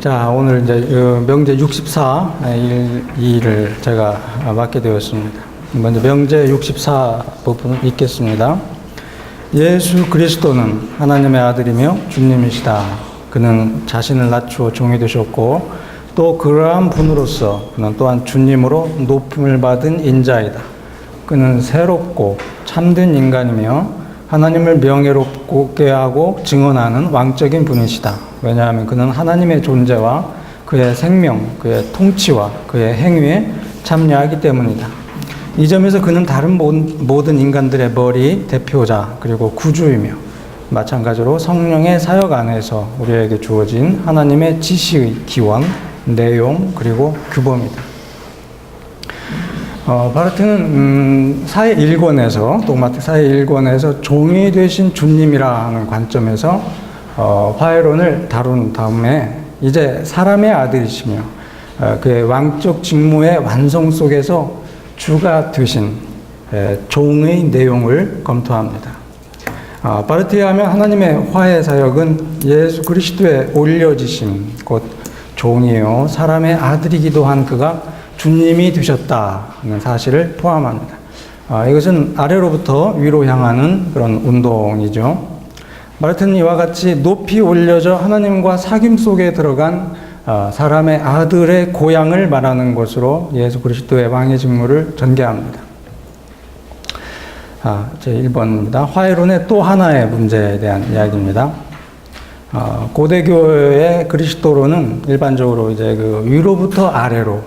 자, 오늘 이제 명제 64 일을 제가 맡게 되었습니다. 먼저 명제 64 부분 읽겠습니다. 예수 그리스도는 하나님의 아들이며 주님이시다. 그는 자신을 낮추어 종이 되셨고 또 그러한 분으로서 그는 또한 주님으로 높임을 받은 인자이다. 그는 새롭고 참된 인간이며 하나님을 명예롭게 하고 증언하는 왕적인 분이시다. 왜냐하면 그는 하나님의 존재와 그의 생명, 그의 통치와 그의 행위에 참여하기 때문이다. 이 점에서 그는 다른 모든 인간들의 머리, 대표자, 그리고 구주이며 마찬가지로 성령의 사역 안에서 우리에게 주어진 하나님의 지시의 기원, 내용, 그리고 규범이다. 바르트는 사회 1권에서, 도마티 사회 1권에서 종이 되신 주님이라 하는 관점에서 화해론을 다룬 다음에 이제 사람의 아들이시며 그의 왕적 직무의 완성 속에서 주가 되신 종의 내용을 검토합니다. 바르트에 하면 하나님의 화해 사역은 예수 그리스도의 올려지심, 곧 종이요 사람의 아들이기도 한 그가 주님이 되셨다는 사실을 포함합니다. 이것은 아래로부터 위로 향하는 그런 운동이죠. 바르트는 이와 같이 높이 올려져 하나님과 사귐 속에 들어간 사람의 아들의 고향을 말하는 것으로 예수 그리스도의 왕의 직무를 전개합니다. 제 1번입니다. 화해론의 또 하나의 문제에 대한 이야기입니다. 고대교회의 그리스도론은 일반적으로 이제 그 위로부터 아래로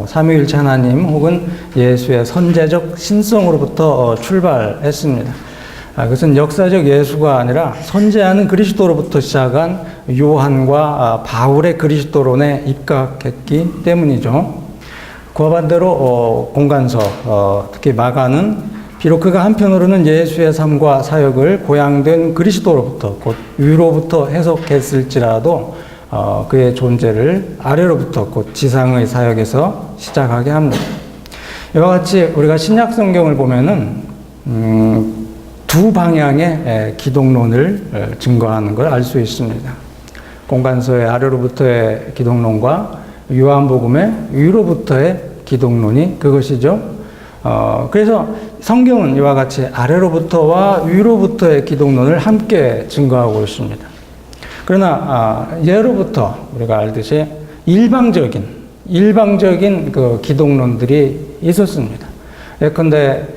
삼위일체 하나님 혹은 예수의 선제적 신성으로부터 출발했습니다. 그것은 역사적 예수가 아니라 선제하는 그리스도로부터 시작한 요한과 바울의 그리스도론에 입각했기 때문이죠. 그와 반대로 공간서, 특히 마가는 비록 그가 한편으로는 예수의 삶과 사역을 고양된 그리스도로부터 곧 위로부터 해석했을지라도 그의 존재를 아래로부터 곧 지상의 사역에서 시작하게 합니다. 이와 같이 우리가 신약 성경을 보면은 두 방향의 기독론을 증거하는 걸 알 수 있습니다. 공간서의 아래로부터의 기독론과 요한복음의 위로부터의 기독론이 그것이죠. 그래서 성경은 이와 같이 아래로부터와 위로부터의 기독론을 함께 증거하고 있습니다. 그러나 예로부터 우리가 알듯이 일방적인 그 기독론들이 있었습니다. 예컨대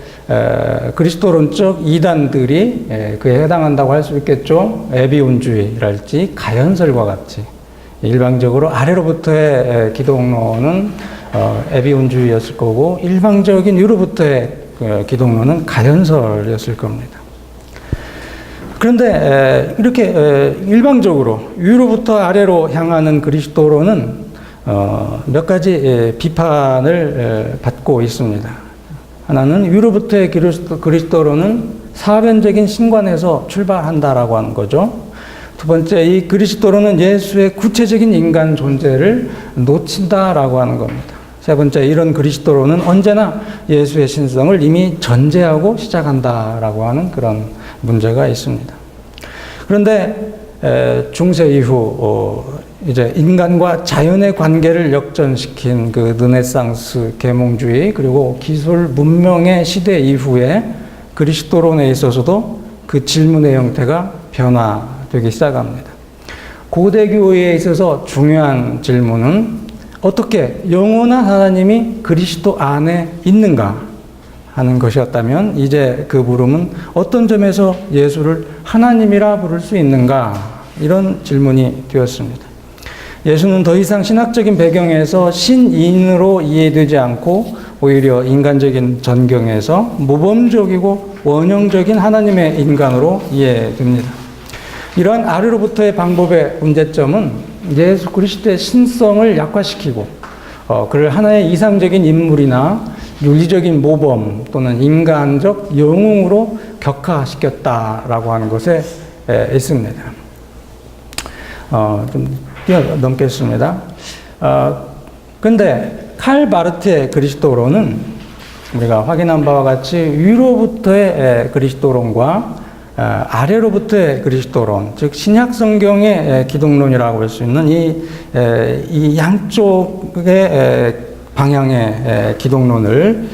그리스도론적 이단들이 그에 해당한다고 할 수 있겠죠. 에비온주의랄지 가연설과 같이 일방적으로 아래로부터의 기독론은 에비온주의였을 거고 일방적인 위로부터의 기독론은 가연설이었을 겁니다. 그런데 이렇게 일방적으로 위로부터 아래로 향하는 그리스도론은 몇 가지 비판을 받고 있습니다. 하나는 위로부터의 그리스도론은 사변적인 신관에서 출발한다라고 하는 거죠. 두 번째, 이 그리스도론은 예수의 구체적인 인간 존재를 놓친다라고 하는 겁니다. 세 번째, 이런 그리스도론은 언제나 예수의 신성을 이미 전제하고 시작한다라고 하는 그런 문제가 있습니다. 그런데 중세 이후 이제 인간과 자연의 관계를 역전시킨 그 르네상스 계몽주의 그리고 기술 문명의 시대 이후에 그리스도론에 있어서도 그 질문의 형태가 변화되기 시작합니다. 고대교회에 있어서 중요한 질문은 어떻게 영원한 하나님이 그리스도 안에 있는가 하는 것이었다면 이제 그 물음은 어떤 점에서 예수를 하나님이라 부를 수 있는가 이런 질문이 되었습니다. 예수는 더 이상 신학적인 배경에서 신인으로 이해되지 않고 오히려 인간적인 전경에서 모범적이고 원형적인 하나님의 인간으로 이해됩니다. 이러한 아래로부터의 방법의 문제점은 예수 그리스도의 신성을 약화시키고 그를 하나의 이상적인 인물이나 윤리적인 모범 또는 인간적 영웅으로 격화시켰다라고 하는 것에 있습니다. 좀 뛰어넘겠습니다. 근데 칼 바르트의 그리스도론은 우리가 확인한 바와 같이 위로부터의 그리스도론과 아래로부터의 그리스도론, 즉 신약 성경의 기독론이라고 할 수 있는 이 양쪽의 방향의 기독론을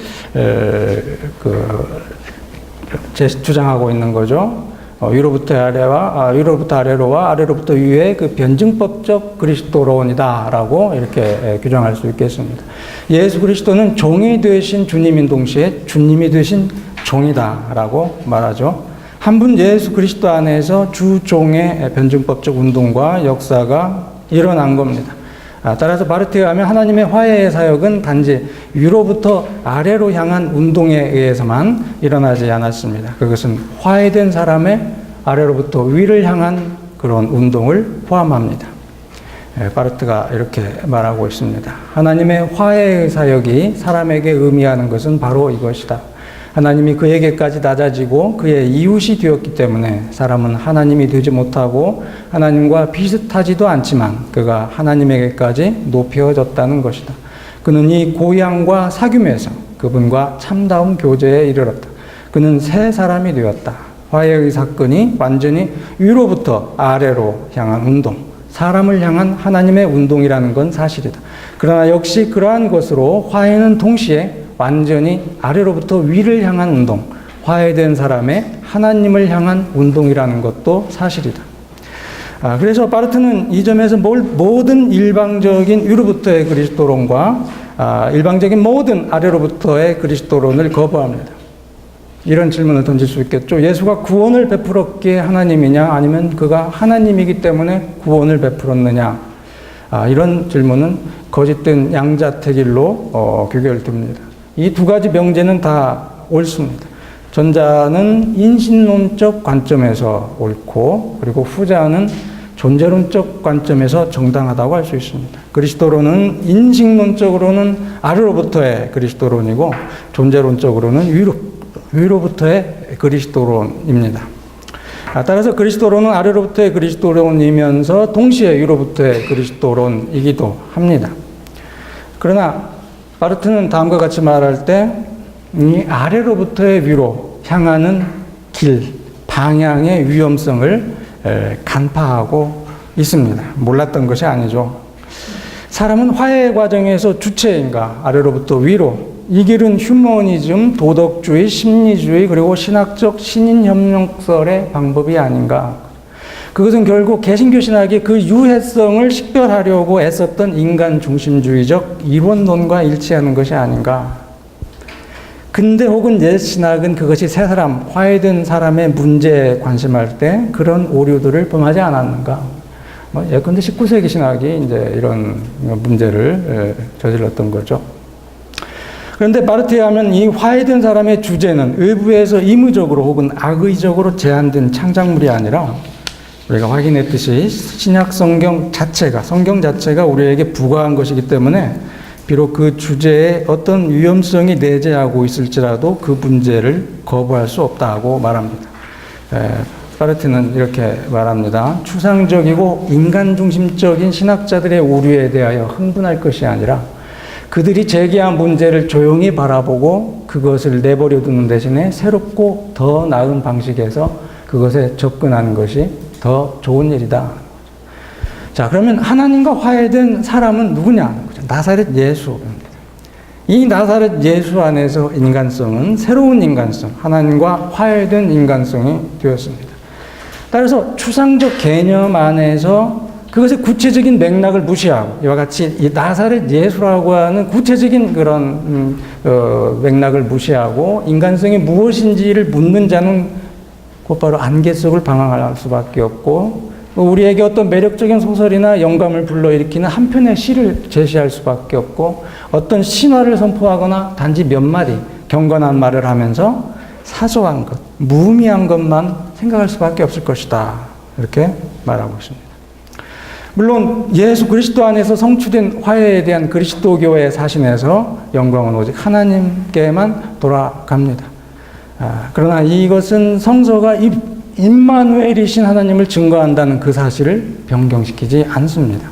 주장하고 있는 거죠. 위로부터 아래로와 아래로부터 위의 그 변증법적 그리스도론이다라고 이렇게 규정할 수 있겠습니다. 예수 그리스도는 종이 되신 주님인 동시에 주님이 되신 종이다라고 말하죠. 한 분 예수 그리스도 안에서 주종의 변증법적 운동과 역사가 일어난 겁니다. 따라서 바르트에 하면 하나님의 화해의 사역은 단지 위로부터 아래로 향한 운동에 의해서만 일어나지 않았습니다. 그것은 화해된 사람의 아래로부터 위를 향한 그런 운동을 포함합니다. 바르트가 이렇게 말하고 있습니다. 하나님의 화해의 사역이 사람에게 의미하는 것은 바로 이것이다. 하나님이 그에게까지 낮아지고 그의 이웃이 되었기 때문에 사람은 하나님이 되지 못하고 하나님과 비슷하지도 않지만 그가 하나님에게까지 높여졌다는 것이다. 그는 이 고향과 사귐에서 그분과 참다운 교제에 이르렀다. 그는 새 사람이 되었다. 화해의 사건이 완전히 위로부터 아래로 향한 운동, 사람을 향한 하나님의 운동이라는 건 사실이다. 그러나 역시 그러한 것으로 화해는 동시에 완전히 아래로부터 위를 향한 운동, 화해된 사람의 하나님을 향한 운동이라는 것도 사실이다. 그래서 바르트는 이 점에서 모든 일방적인 위로부터의 그리스도론과 일방적인 모든 아래로부터의 그리스도론을 거부합니다. 이런 질문을 던질 수 있겠죠. 예수가 구원을 베풀었기에 하나님이냐, 아니면 그가 하나님이기 때문에 구원을 베풀었느냐. 이런 질문은 거짓된 양자택일로 귀결됩니다. 이 두 가지 명제는 다 옳습니다. 전자는 인신론적 관점에서 옳고, 그리고 후자는 존재론적 관점에서 정당하다고 할 수 있습니다. 그리스도론은 인식론적으로는 아래로부터의 그리스도론이고, 존재론적으로는 위로부터의 그리스도론입니다. 따라서 그리스도론은 아래로부터의 그리스도론이면서 동시에 위로부터의 그리스도론이기도 합니다. 그러나 바르트는 다음과 같이 말할 때 이 아래로부터의 위로 향하는 길, 방향의 위험성을 간파하고 있습니다. 몰랐던 것이 아니죠. 사람은 화해 과정에서 주체인가, 아래로부터 위로, 이 길은 휴머니즘, 도덕주의, 심리주의, 그리고 신학적 신인협력설의 방법이 아닌가. 그것은 결국 개신교 신학이 그 유해성을 식별하려고 애썼던 인간 중심주의적 이원론과 일치하는 것이 아닌가. 근대 혹은 옛 신학은 그것이 새 사람, 화해된 사람의 문제에 관심할 때 그런 오류들을 범하지 않았는가. 예컨대 19세기 신학이 이제 이런 문제를 저질렀던 거죠. 그런데 바르트에 하면 이 화해된 사람의 주제는 외부에서 임의적으로 혹은 악의적으로 제한된 창작물이 아니라 우리가 확인했듯이 신약 성경 자체가 우리에게 부과한 것이기 때문에 비록 그 주제에 어떤 위험성이 내재하고 있을지라도 그 문제를 거부할 수 없다고 말합니다. 바르트는 이렇게 말합니다. 추상적이고 인간 중심적인 신학자들의 오류에 대하여 흥분할 것이 아니라 그들이 제기한 문제를 조용히 바라보고 그것을 내버려 두는 대신에 새롭고 더 나은 방식에서 그것에 접근하는 것이 더 좋은 일이다. 자, 그러면 하나님과 화해된 사람은 누구냐? 나사렛 예수입니다. 이 나사렛 예수 안에서 인간성은 새로운 인간성, 하나님과 화해된 인간성이 되었습니다. 따라서 추상적 개념 안에서 그것의 구체적인 맥락을 무시하고 이와 같이 이 나사렛 예수라고 하는 구체적인 그런 맥락을 무시하고 인간성이 무엇인지를 묻는 자는 곧바로 안개 속을 방황할 수밖에 없고 우리에게 어떤 매력적인 소설이나 영감을 불러일으키는 한 편의 시를 제시할 수밖에 없고 어떤 신화를 선포하거나 단지 몇 마디 경건한 말을 하면서 사소한 것, 무의미한 것만 생각할 수밖에 없을 것이다. 이렇게 말하고 있습니다. 물론 예수 그리스도 안에서 성취된 화해에 대한 그리스도교의 사신에서 영광은 오직 하나님께만 돌아갑니다. 그러나 이것은 성서가 임마누엘이신 하나님을 증거한다는 그 사실을 변경시키지 않습니다.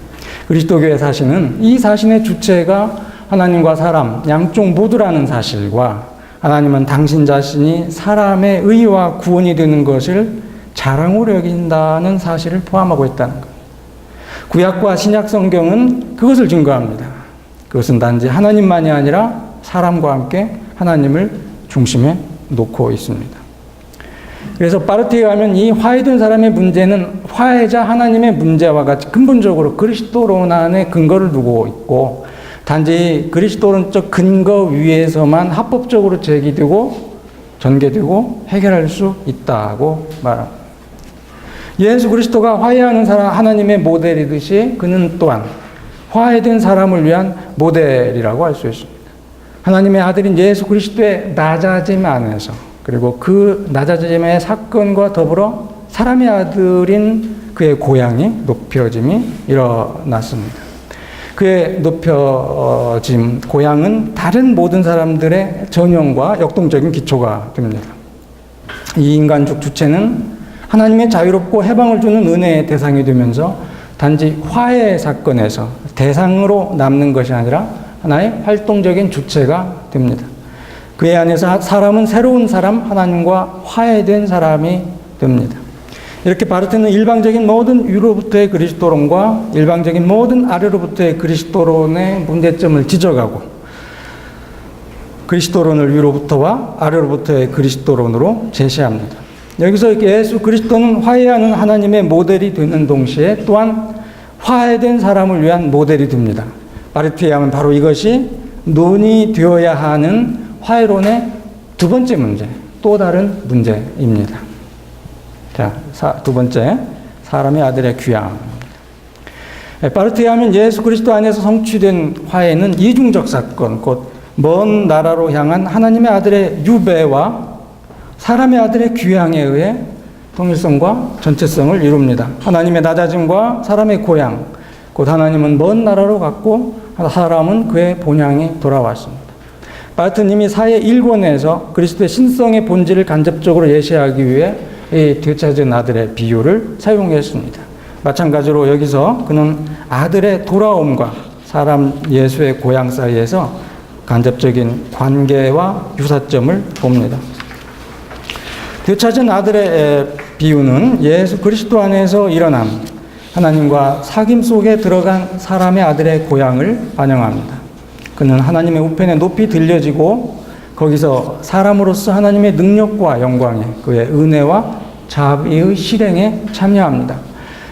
그리스도교의 사신은 이 사신의 주체가 하나님과 사람 양쪽 모두라는 사실과 하나님은 당신 자신이 사람의 의와 구원이 되는 것을 자랑으로 여긴다는 사실을 포함하고 있다는 것. 구약과 신약 성경은 그것을 증거합니다. 그것은 단지 하나님만이 아니라 사람과 함께 하나님을 중심에 놓고 있습니다. 그래서 바르트에 가면 이 화해된 사람의 문제는 화해자 하나님의 문제와 같이 근본적으로 그리스도론 안에 근거를 두고 있고, 단지 그리스도론적 근거 위에서만 합법적으로 제기되고 전개되고 해결할 수 있다고 말합니다. 예수 그리스도가 화해하는 사람 하나님의 모델이듯이 그는 또한 화해된 사람을 위한 모델이라고 할 수 있습니다. 하나님의 아들인 예수 그리스도의 낮아짐 안에서, 그리고 그 낮아짐의 사건과 더불어 사람의 아들인 그의 고향이 높여짐이 일어났습니다. 그의 높여짐, 고향은 다른 모든 사람들의 전형과 역동적인 기초가 됩니다. 이 인간적 주체는 하나님의 자유롭고 해방을 주는 은혜의 대상이 되면서 단지 화해 사건에서 대상으로 남는 것이 아니라 하나의 활동적인 주체가 됩니다. 그의 안에서 사람은 새로운 사람, 하나님과 화해된 사람이 됩니다. 이렇게 바르트는 일방적인 모든 위로부터의 그리스도론과 일방적인 모든 아래로부터의 그리스도론의 문제점을 지적하고, 그리스도론을 위로부터와 아래로부터의 그리스도론으로 제시합니다. 여기서 예수 그리스도는 화해하는 하나님의 모델이 되는 동시에 또한 화해된 사람을 위한 모델이 됩니다. 바르트에 하면 바로 이것이 논의되어야 하는 화해론의 두 번째 문제, 또 다른 문제입니다. 자, 두 번째, 사람의 아들의 귀함. 바르트에 하면 예수 그리스도 안에서 성취된 화해는 이중적 사건, 곧 먼 나라로 향한 하나님의 아들의 유배와 사람의 아들의 귀향에 의해 통일성과 전체성을 이룹니다. 하나님의 낮아짐과 사람의 고향, 곧 하나님은 먼 나라로 갔고 사람은 그의 본향에 돌아왔습니다. 바르트님이 사회 1권에서 그리스도의 신성의 본질을 간접적으로 예시하기 위해 이 되찾은 아들의 비유를 사용했습니다. 마찬가지로 여기서 그는 아들의 돌아옴과 사람 예수의 고향 사이에서 간접적인 관계와 유사점을 봅니다. 되찾은 아들의 비유는 예수 그리스도 안에서 일어난 하나님과 사귐 속에 들어간 사람의 아들의 고향을 반영합니다. 그는 하나님의 우편에 높이 들려지고 거기서 사람으로서 하나님의 능력과 영광에, 그의 은혜와 자비의 실행에 참여합니다.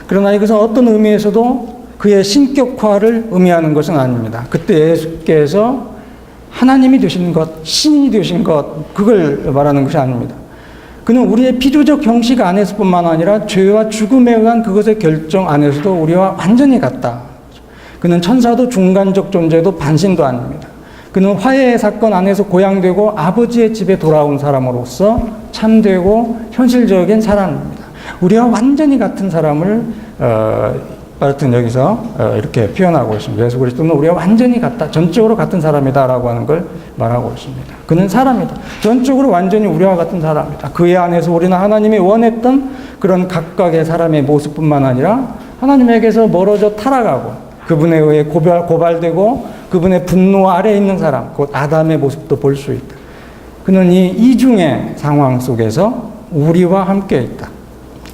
그러나 이것은 어떤 의미에서도 그의 신격화를 의미하는 것은 아닙니다. 그때 예수께서 하나님이 되신 것, 신이 되신 것, 그걸 말하는 것이 아닙니다. 그는 우리의 피조적 형식 안에서뿐만 아니라 죄와 죽음에 의한 그것의 결정 안에서도 우리와 완전히 같다. 그는 천사도 중간적 존재도 반신도 아닙니다. 그는 화해의 사건 안에서 고양되고 아버지의 집에 돌아온 사람으로서 참되고 현실적인 사람입니다. 우리와 완전히 같은 사람을 바르트는 여기서 이렇게 표현하고 있습니다. 예수 그리스도는 우리와 완전히 같다, 전적으로 같은 사람이다라고 하는 걸 말하고 있습니다. 그는 사람이다. 전적으로 완전히 우리와 같은 사람이다. 그의 안에서 우리는 하나님이 원했던 그런 각각의 사람의 모습뿐만 아니라 하나님에게서 멀어져 타락하고 그분에 의해 고발되고 그분의 분노 아래에 있는 사람, 곧 아담의 모습도 볼 수 있다. 그는 이 이중의 상황 속에서 우리와 함께 있다.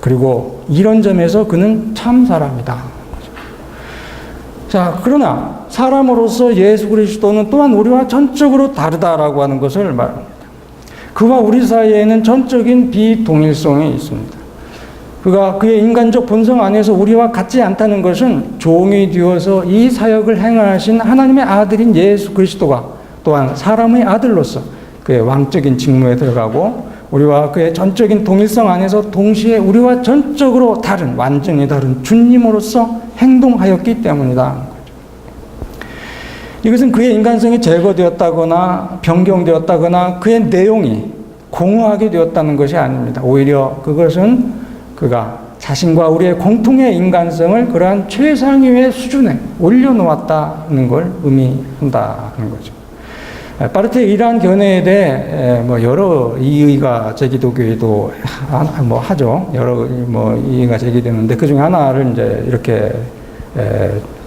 그리고 이런 점에서 그는 참 사람이다. 자, 그러나 사람으로서 예수 그리스도는 또한 우리와 전적으로 다르다라고 하는 것을 말합니다. 그와 우리 사이에는 전적인 비동일성이 있습니다. 그가 그의 인간적 본성 안에서 우리와 같지 않다는 것은 종이 되어서 이 사역을 행하신 하나님의 아들인 예수 그리스도가 또한 사람의 아들로서 그의 왕적인 직무에 들어가고 우리와 그의 전적인 동일성 안에서 동시에 우리와 전적으로 다른, 완전히 다른 주님으로서 행동하였기 때문이다. 이것은 그의 인간성이 제거되었다거나 변경되었다거나 그의 내용이 공허하게 되었다는 것이 아닙니다. 오히려 그것은 그가 자신과 우리의 공통의 인간성을 그러한 최상위의 수준에 올려놓았다는 걸 의미한다는 거죠. 바르트의 이러한 견해에 대해 여러 이의가 제기되기도 하죠. 여러 이의가 제기되는데 그 중에 하나를 이제 이렇게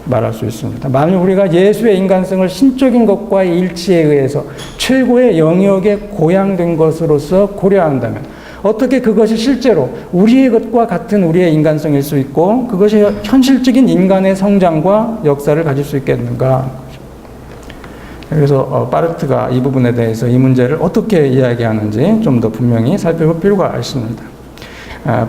말할 수 있습니다. 만일 우리가 예수의 인간성을 신적인 것과의 일치에 의해서 최고의 영역에 고양된 것으로서 고려한다면 어떻게 그것이 실제로 우리의 것과 같은 우리의 인간성일 수 있고 그것이 현실적인 인간의 성장과 역사를 가질 수 있겠는가. 그래서 파르트가 이 부분에 대해서 이 문제를 어떻게 이야기하는지 좀 더 분명히 살펴볼 필요가 있습니다.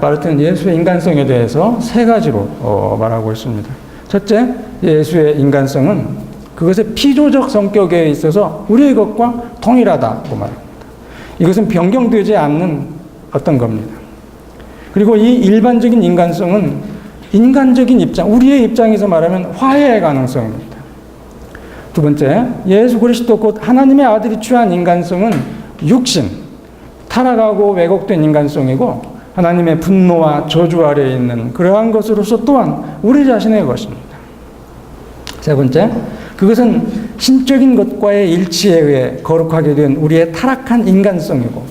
파르트는 예수의 인간성에 대해서 세 가지로 말하고 있습니다. 첫째, 예수의 인간성은 그것의 피조적 성격에 있어서 우리의 것과 동일하다고 말합니다. 이것은 변경되지 않는 어떤 겁니다. 그리고 이 일반적인 인간성은 인간적인 입장, 우리의 입장에서 말하면 화해의 가능성입니다. 두 번째, 예수 그리스도 곧 하나님의 아들이 취한 인간성은 육신, 타락하고 왜곡된 인간성이고 하나님의 분노와 저주 아래에 있는 그러한 것으로서 또한 우리 자신의 것입니다. 세 번째, 그것은 신적인 것과의 일치에 의해 거룩하게 된 우리의 타락한 인간성이고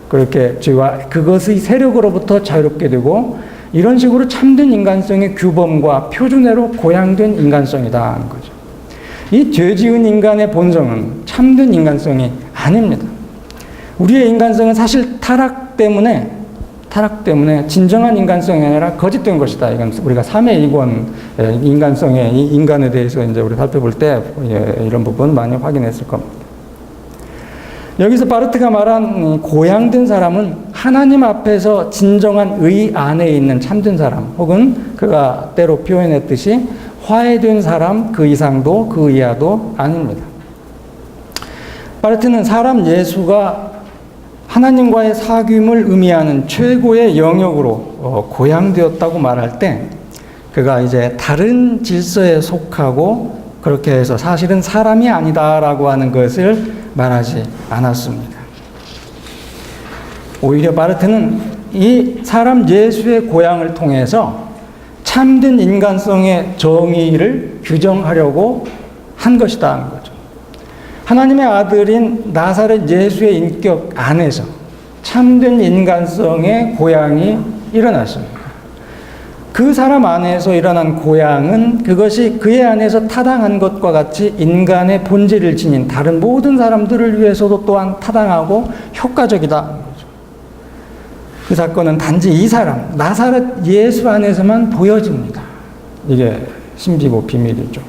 그렇게 죄와 그것의 세력으로부터 자유롭게 되고 이런 식으로 참된 인간성의 규범과 표준대로 고양된 인간성이다 하는 거죠. 이 죄 지은 인간의 본성은 참된 인간성이 아닙니다. 우리의 인간성은 사실 타락 때문에 진정한 인간성이 아니라 거짓된 것이다. 이건 우리가 3의 이권, 인간성의 이 인간에 대해서 이제 우리 살펴볼 때 이런 부분 많이 확인했을 겁니다. 여기서 바르트가 말한 고양된 사람은 하나님 앞에서 진정한 의 안에 있는 참된 사람, 혹은 그가 때로 표현했듯이 화해된 사람 그 이상도 그 이하도 아닙니다. 바르트는 사람 예수가 하나님과의 사귐을 의미하는 최고의 영역으로 고양되었다고 말할 때 그가 이제 다른 질서에 속하고 그렇게 해서 사실은 사람이 아니다라고 하는 것을 말하지 않았습니다. 오히려 바르트는 이 사람 예수의 고양을 통해서 참된 인간성의 정의를 규정하려고 한 것이다 하는 거죠. 하나님의 아들인 나사렛 예수의 인격 안에서 참된 인간성의 고양이 일어났습니다. 그 사람 안에서 일어난 고양은 그것이 그의 안에서 타당한 것과 같이 인간의 본질을 지닌 다른 모든 사람들을 위해서도 또한 타당하고 효과적이다. 그 사건은 단지 이 사람, 나사렛 예수 안에서만 보여집니다. 이게 신비고 비밀이죠.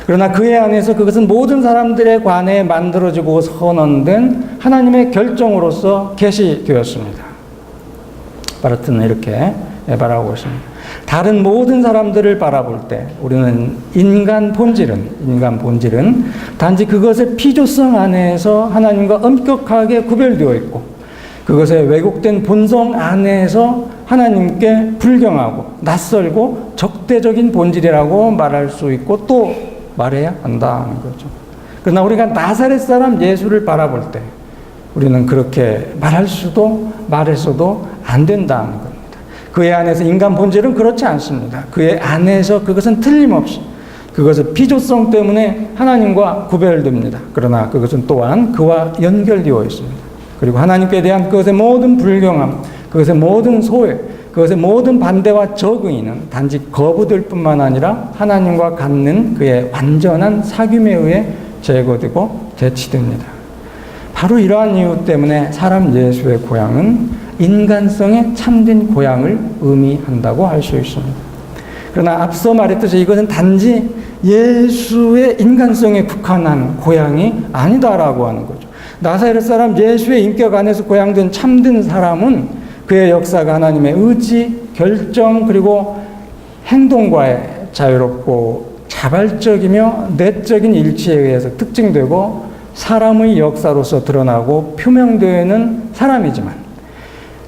그러나 그의 안에서 그것은 모든 사람들에 관해 만들어지고 선언된 하나님의 결정으로서 계시되었습니다. 바르트는 이렇게 말하고 있습니다. 다른 모든 사람들을 바라볼 때 우리는 인간 본질은 단지 그것의 피조성 안에서 하나님과 엄격하게 구별되어 있고 그것의 왜곡된 본성 안에서 하나님께 불경하고 낯설고 적대적인 본질이라고 말할 수 있고 또 말해야 한다는 거죠. 그러나 우리가 나사렛 사람 예수를 바라볼 때 우리는 그렇게 말할 수도 말해서도 안 된다는 겁니다. 그의 안에서 인간 본질은 그렇지 않습니다. 그의 안에서 그것은 틀림없이 그것의 피조성 때문에 하나님과 구별됩니다. 그러나 그것은 또한 그와 연결되어 있습니다. 그리고 하나님께 대한 그것의 모든 불경함, 그것의 모든 소외, 그것의 모든 반대와 적응이는 단지 거부될 뿐만 아니라 하나님과 갖는 그의 완전한 사귐에 의해 제거되고 대치됩니다. 바로 이러한 이유 때문에 사람 예수의 고향은 인간성의 참된 고향을 의미한다고 할 수 있습니다. 그러나 앞서 말했듯이 이것은 단지 예수의 인간성에 국한한 고향이 아니다라고 하는 거죠. 나사렛 사람 예수의 인격 안에서 고향된 참된 사람은 그의 역사가 하나님의 의지, 결정, 그리고 행동과의 자유롭고 자발적이며 내적인 일치에 의해서 특징되고 사람의 역사로서 드러나고 표명되는 사람이지만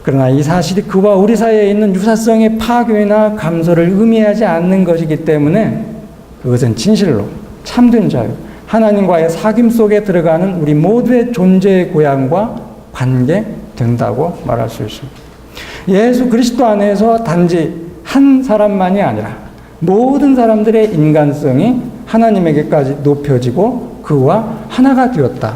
그러나 이 사실이 그와 우리 사이에 있는 유사성의 파괴나 감소를 의미하지 않는 것이기 때문에 그것은 진실로 참된 자유, 하나님과의 사귐 속에 들어가는 우리 모두의 존재의 고향과 관계된다고 말할 수 있습니다. 예수 그리스도 안에서 단지 한 사람만이 아니라 모든 사람들의 인간성이 하나님에게까지 높여지고 그와 하나가 되었다.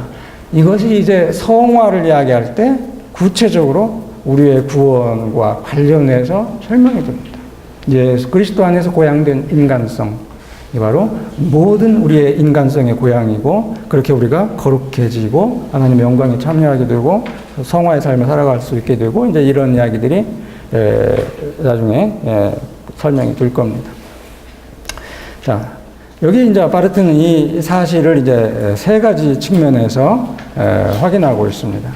이것이 이제 성화를 이야기할 때 구체적으로 우리의 구원과 관련해서 설명이 됩니다. 예수 그리스도 안에서 고양된 인간성, 이 바로 모든 우리의 인간성의 고향이고, 그렇게 우리가 거룩해지고 하나님의 영광에 참여하게 되고 성화의 삶을 살아갈 수 있게 되고, 이제 이런 이야기들이 나중에 설명이 될 겁니다. 자, 여기 이제 바르트는 이 사실을 이제 세 가지 측면에서 확인하고 있습니다.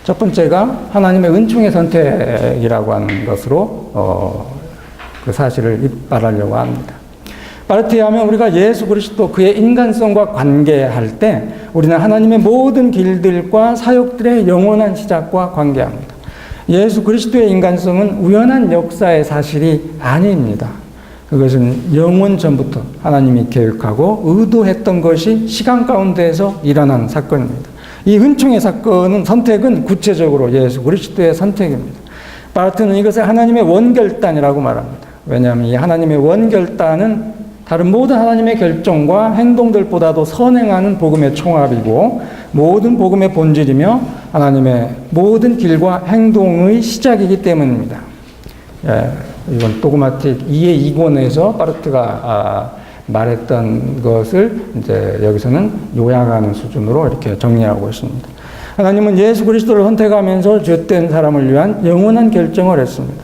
첫 번째가 하나님의 은총의 선택이라고 하는 것으로 그 사실을 말하려고 합니다. 바르트에 하면 우리가 예수 그리스도 그의 인간성과 관계할 때 우리는 하나님의 모든 길들과 사역들의 영원한 시작과 관계합니다. 예수 그리스도의 인간성은 우연한 역사의 사실이 아닙니다. 그것은 영원 전부터 하나님이 계획하고 의도했던 것이 시간 가운데에서 일어난 사건입니다. 이 은총의 선택은 구체적으로 예수 그리스도의 선택입니다. 바르트는 이것을 하나님의 원결단이라고 말합니다. 왜냐하면 이 하나님의 원결단은 다른 모든 하나님의 결정과 행동들보다도 선행하는 복음의 총합이고, 모든 복음의 본질이며 하나님의 모든 길과 행동의 시작이기 때문입니다. 이건 도그마틱 2의 2권에서 바르트가 말했던 것을 이제 여기서는 요약하는 수준으로 이렇게 정리하고 있습니다. 하나님은 예수 그리스도를 선택하면서 죄된 사람을 위한 영원한 결정을 했습니다.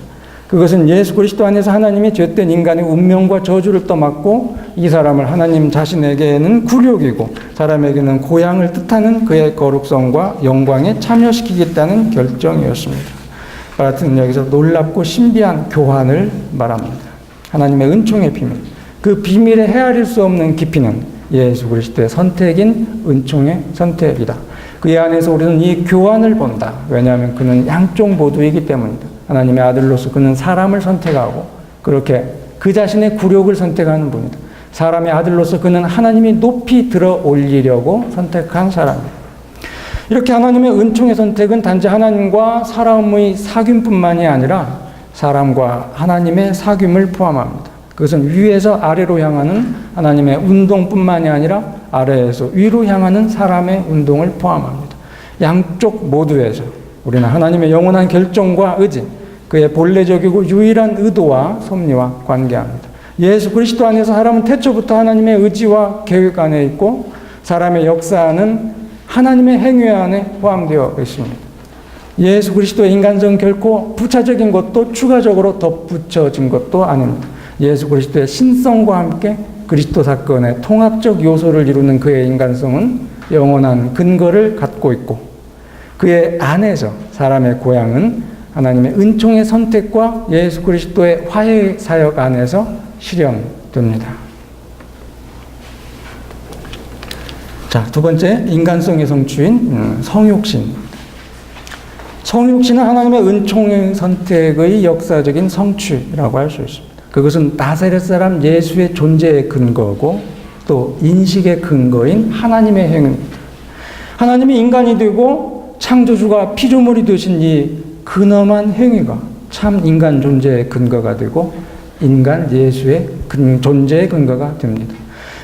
그것은 예수 그리스도 안에서 하나님이 죄된 인간의 운명과 저주를 떠맡고 이 사람을 하나님 자신에게는 굴욕이고 사람에게는 고향을 뜻하는 그의 거룩성과 영광에 참여시키겠다는 결정이었습니다. 바르트는 여기서 놀랍고 신비한 교환을 말합니다. 하나님의 은총의 비밀, 그 비밀에 헤아릴 수 없는 깊이는 예수 그리스도의 선택인 은총의 선택이다. 그의 안에서 우리는 이 교환을 본다. 왜냐하면 그는 양쪽 모두이기 때문이다. 하나님의 아들로서 그는 사람을 선택하고 그렇게 그 자신의 굴욕을 선택하는 분이다. 사람의 아들로서 그는 하나님이 높이 들어 올리려고 선택한 사람이다. 이렇게 하나님의 은총의 선택은 단지 하나님과 사람의 사귐뿐만이 아니라 사람과 하나님의 사귐을 포함합니다. 그것은 위에서 아래로 향하는 하나님의 운동뿐만이 아니라 아래에서 위로 향하는 사람의 운동을 포함합니다. 양쪽 모두에서 우리는 하나님의 영원한 결정과 의지, 그의 본래적이고 유일한 의도와 섭리와 관계합니다. 예수 그리스도 안에서 사람은 태초부터 하나님의 의지와 계획 안에 있고 사람의 역사는 하나님의 행위 안에 포함되어 있습니다. 예수 그리스도의 인간성 결코 부차적인 것도 추가적으로 덧붙여진 것도 아닙니다. 예수 그리스도의 신성과 함께 그리스도 사건의 통합적 요소를 이루는 그의 인간성은 영원한 근거를 갖고 있고 그의 안에서 사람의 고향은 하나님의 은총의 선택과 예수 그리스도의 화해의 사역 안에서 실현됩니다. 자, 두 번째, 인간성의 성취인 성육신. 성육신은 하나님의 은총의 선택의 역사적인 성취라고 할 수 있습니다. 그것은 나사렛 사람 예수의 존재의 근거고 또 인식의 근거인 하나님의 행위입니다. 하나님이 인간이 되고 창조주가 피조물이 되신 이 근엄한 행위가 참 인간 존재의 근거가 되고 인간 예수의 존재의 근거가 됩니다.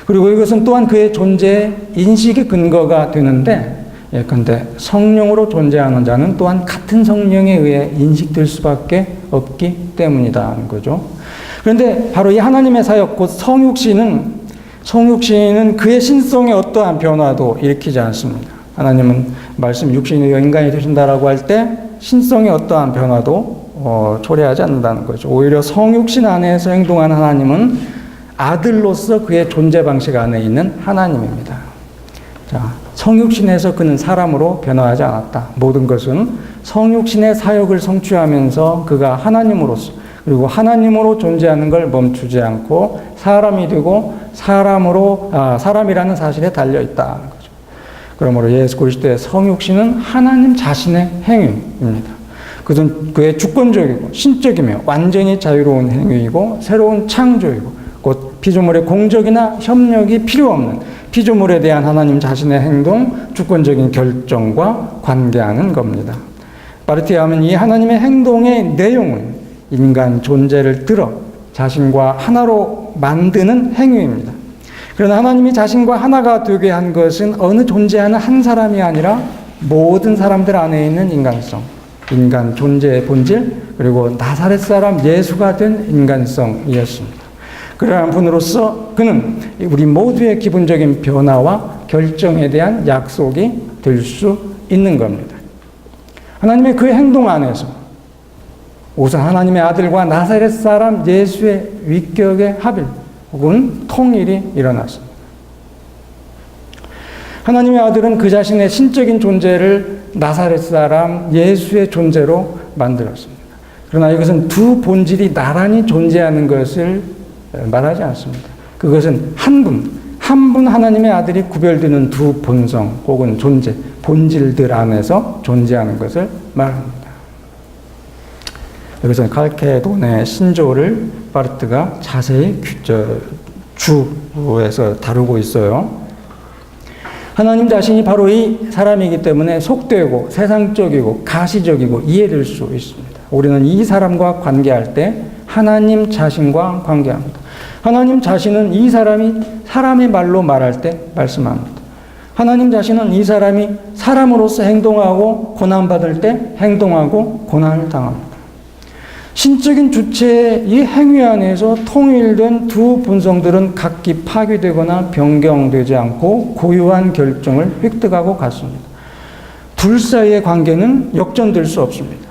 그리고 이것은 또한 그의 존재의 인식의 근거가 되는데, 예컨대 성령으로 존재하는 자는 또한 같은 성령에 의해 인식될 수밖에 없기 때문이라는 거죠. 그런데 바로 이 하나님의 사역 곧 성육신은 그의 신성의 어떠한 변화도 일으키지 않습니다. 하나님은 말씀 육신이 인간이 되신다라고 할 때 신성의 어떠한 변화도 초래하지 않는다는 거죠. 오히려 성육신 안에서 행동하는 하나님은 아들로서 그의 존재 방식 안에 있는 하나님입니다. 자, 성육신에서 그는 사람으로 변화하지 않았다. 모든 것은 성육신의 사역을 성취하면서 그가 하나님으로서 그리고 하나님으로 존재하는 걸 멈추지 않고 사람이 되고 사람이라는 사실에 달려 있다는 거죠. 그러므로 예수 그리스도의 성육신은 하나님 자신의 행위입니다. 그것은 그의 주권적이고 신적이며 완전히 자유로운 행위이고 새로운 창조이고 곧 피조물의 공적이나 협력이 필요 없는 피조물에 대한 하나님 자신의 행동, 주권적인 결정과 관계하는 겁니다. 바르트에 하면 이 하나님의 행동의 내용은 인간 존재를 들어 자신과 하나로 만드는 행위입니다. 그러나 하나님이 자신과 하나가 되게 한 것은 어느 존재하는 한 사람이 아니라 모든 사람들 안에 있는 인간성, 인간 존재의 본질, 그리고 나사렛 사람 예수가 된 인간성이었습니다. 그러한 분으로서 그는 우리 모두의 기본적인 변화와 결정에 대한 약속이 될 수 있는 겁니다. 하나님의 그 행동 안에서 우선 하나님의 아들과 나사렛 사람 예수의 위격의 합일 혹은 통일이 일어났습니다. 하나님의 아들은 그 자신의 신적인 존재를 나사렛 사람 예수의 존재로 만들었습니다. 그러나 이것은 두 본질이 나란히 존재하는 것을 말하지 않습니다. 그것은 한 분 하나님의 아들이 구별되는 두 본성 혹은 존재, 본질들 안에서 존재하는 것을 말합니다. 여기서 칼케돈의 신조를 바르트가 자세히 주에서 다루고 있어요. 하나님 자신이 바로 이 사람이기 때문에 속되고 세상적이고 가시적이고 이해될 수 있습니다. 우리는 이 사람과 관계할 때 하나님 자신과 관계합니다. 하나님 자신은 이 사람이 사람의 말로 말할 때 말씀합니다. 하나님 자신은 이 사람이 사람으로서 행동하고 고난받을 때 행동하고 고난을 당합니다. 신적인 주체의 이 행위 안에서 통일된 두 본성들은 각기 파괴되거나 변경되지 않고 고유한 결정을 획득하고 갔습니다. 둘 사이의 관계는 역전될 수 없습니다.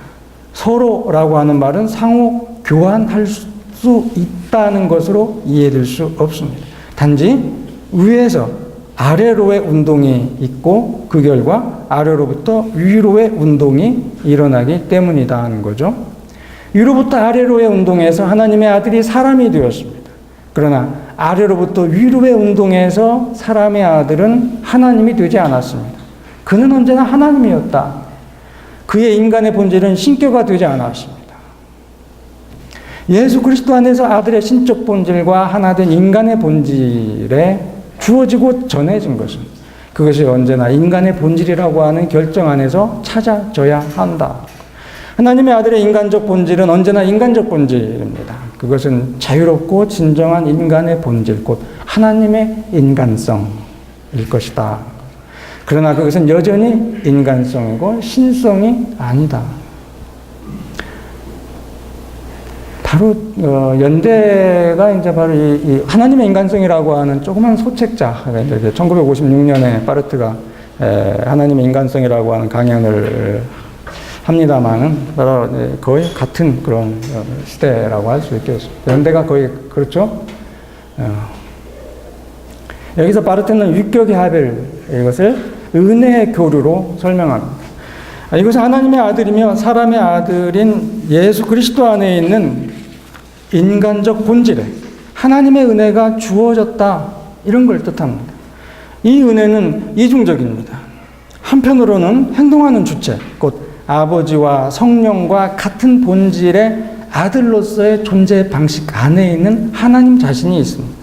서로라고 하는 말은 상호 교환할 수 있다는 것으로 이해될 수 없습니다. 단지 위에서 아래로의 운동이 있고 그 결과 아래로부터 위로의 운동이 일어나기 때문이다 하는 거죠. 위로부터 아래로의 운동에서 하나님의 아들이 사람이 되었습니다. 그러나 아래로부터 위로의 운동에서 사람의 아들은 하나님이 되지 않았습니다. 그는 언제나 하나님이었다. 그의 인간의 본질은 신격화 되지 않았습니다. 예수 그리스도 안에서 아들의 신적 본질과 하나된 인간의 본질에 주어지고 전해진 것입니다. 그것이 언제나 인간의 본질이라고 하는 결정 안에서 찾아져야 한다. 하나님의 아들의 인간적 본질은 언제나 인간적 본질입니다. 그것은 자유롭고 진정한 인간의 본질, 곧 하나님의 인간성일 것이다. 그러나 그것은 여전히 인간성이고 신성이 아니다. 바로 연대가 이제 바로 이 하나님의 인간성이라고 하는 조그만 소책자, 1956년에 바르트가 하나님의 인간성이라고 하는 강연을 합니다만은 바로 거의 같은 그런 시대라고 할 수 있겠습니다. 연대가 거의 그렇죠. 여기서 바르트는 위격의 합일 이것을 은혜의 교류로 설명합니다. 이것은 하나님의 아들이며 사람의 아들인 예수 그리스도 안에 있는 인간적 본질에 하나님의 은혜가 주어졌다 이런 걸 뜻합니다. 이 은혜는 이중적입니다. 한편으로는 행동하는 주체, 곧 아버지와 성령과 같은 본질의 아들로서의 존재 방식 안에 있는 하나님 자신이 있습니다.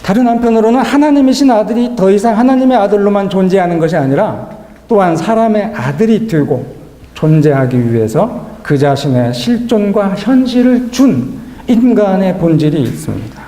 다른 한편으로는 하나님이신 아들이 더 이상 하나님의 아들로만 존재하는 것이 아니라 또한 사람의 아들이 되고 존재하기 위해서 그 자신의 실존과 현실을 준 인간의 본질이 있습니다.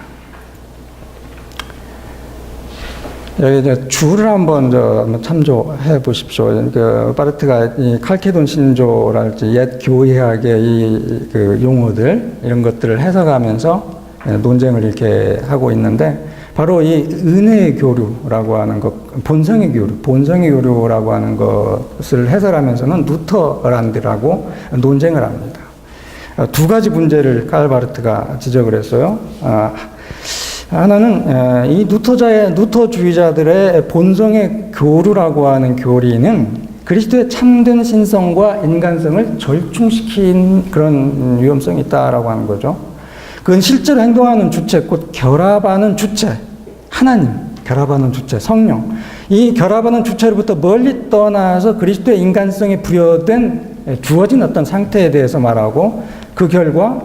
여기 이제 주를 한번 참조해 보십시오. 그 바르트가 이 칼케돈 신조랄지 옛 교회학의 그 용어들 이런 것들을 해석하면서 논쟁을 이렇게 하고 있는데 바로 이 은혜의 교류라고 하는 것, 본성의 교류라고 하는 것을 해설하면서는 루터란드라고 논쟁을 합니다. 두 가지 문제를 칼 바르트가 지적을 했어요. 하나는 이 루터주의자들의 본성의 교류라고 하는 교리는 그리스도의 참된 신성과 인간성을 절충시킨 그런 위험성이 있다라고 하는 거죠. 그건 실제로 행동하는 주체, 곧 결합하는 주체, 하나님, 결합하는 주체, 성령. 이 결합하는 주체로부터 멀리 떠나서 그리스도의 인간성에 부여된 주어진 어떤 상태에 대해서 말하고 그 결과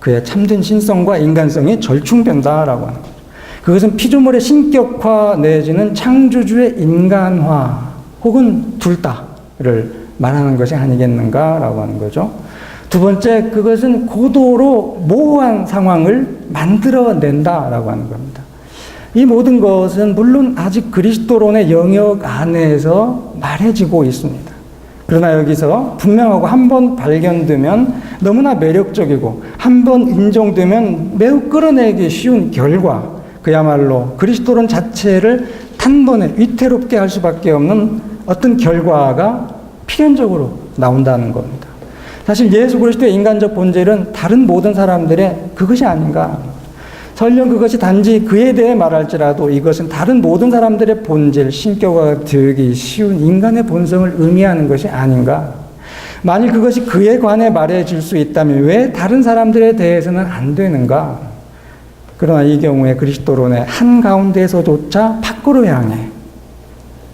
그의 참된 신성과 인간성이 절충된다라고 하는 거죠. 그것은 피조물의 신격화 내지는 창조주의 인간화 혹은 둘 다를 말하는 것이 아니겠는가라고 하는 거죠. 두 번째, 그것은 고도로 모호한 상황을 만들어낸다라고 하는 겁니다. 이 모든 것은 물론 아직 그리스도론의 영역 안에서 말해지고 있습니다. 그러나 여기서 분명하고 한 번 발견되면 너무나 매력적이고 한 번 인정되면 매우 끌어내기 쉬운 결과, 그야말로 그리스도론 자체를 단번에 위태롭게 할 수밖에 없는 어떤 결과가 필연적으로 나온다는 겁니다. 사실 예수 그리스도의 인간적 본질은 다른 모든 사람들의 그것이 아닌가. 설령 그것이 단지 그에 대해 말할지라도 이것은 다른 모든 사람들의 본질, 신격화가 되기 쉬운 인간의 본성을 의미하는 것이 아닌가. 만일 그것이 그에 관해 말해질 수 있다면 왜 다른 사람들에 대해서는 안 되는가? 그러나 이 경우에 그리스도론의 한가운데에서조차 밖으로 향해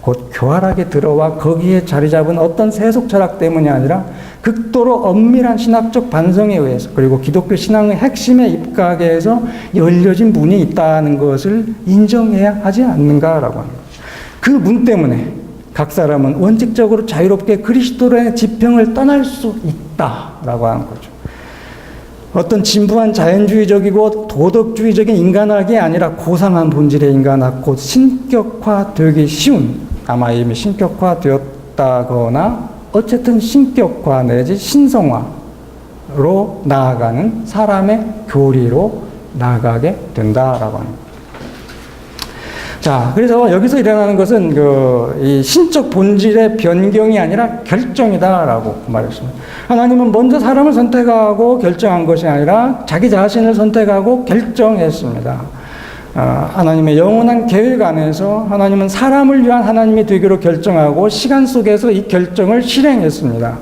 곧 교활하게 들어와 거기에 자리 잡은 어떤 세속 철학 때문이 아니라 극도로 엄밀한 신학적 반성에 의해서, 그리고 기독교 신앙의 핵심에 입각에 해서 열려진 문이 있다는 것을 인정해야 하지 않는가라고 합니다. 그 문 때문에 각 사람은 원칙적으로 자유롭게 그리스도론의 지평을 떠날 수 있다라고 하는 거죠. 어떤 진부한 자연주의적이고 도덕주의적인 인간학이 아니라 고상한 본질의 인간학, 곧 신격화되기 쉬운, 아마 이미 신격화되었다거나 어쨌든 신격화 내지 신성화로 나아가는 사람의 교리로 나아가게 된다라고 합니다. 자, 그래서 여기서 일어나는 것은 이 신적 본질의 변경이 아니라 결정이다라고 말했습니다. 하나님은 먼저 사람을 선택하고 결정한 것이 아니라 자기 자신을 선택하고 결정했습니다. 하나님의 영원한 계획 안에서 하나님은 사람을 위한 하나님이 되기로 결정하고 시간 속에서 이 결정을 실행했습니다.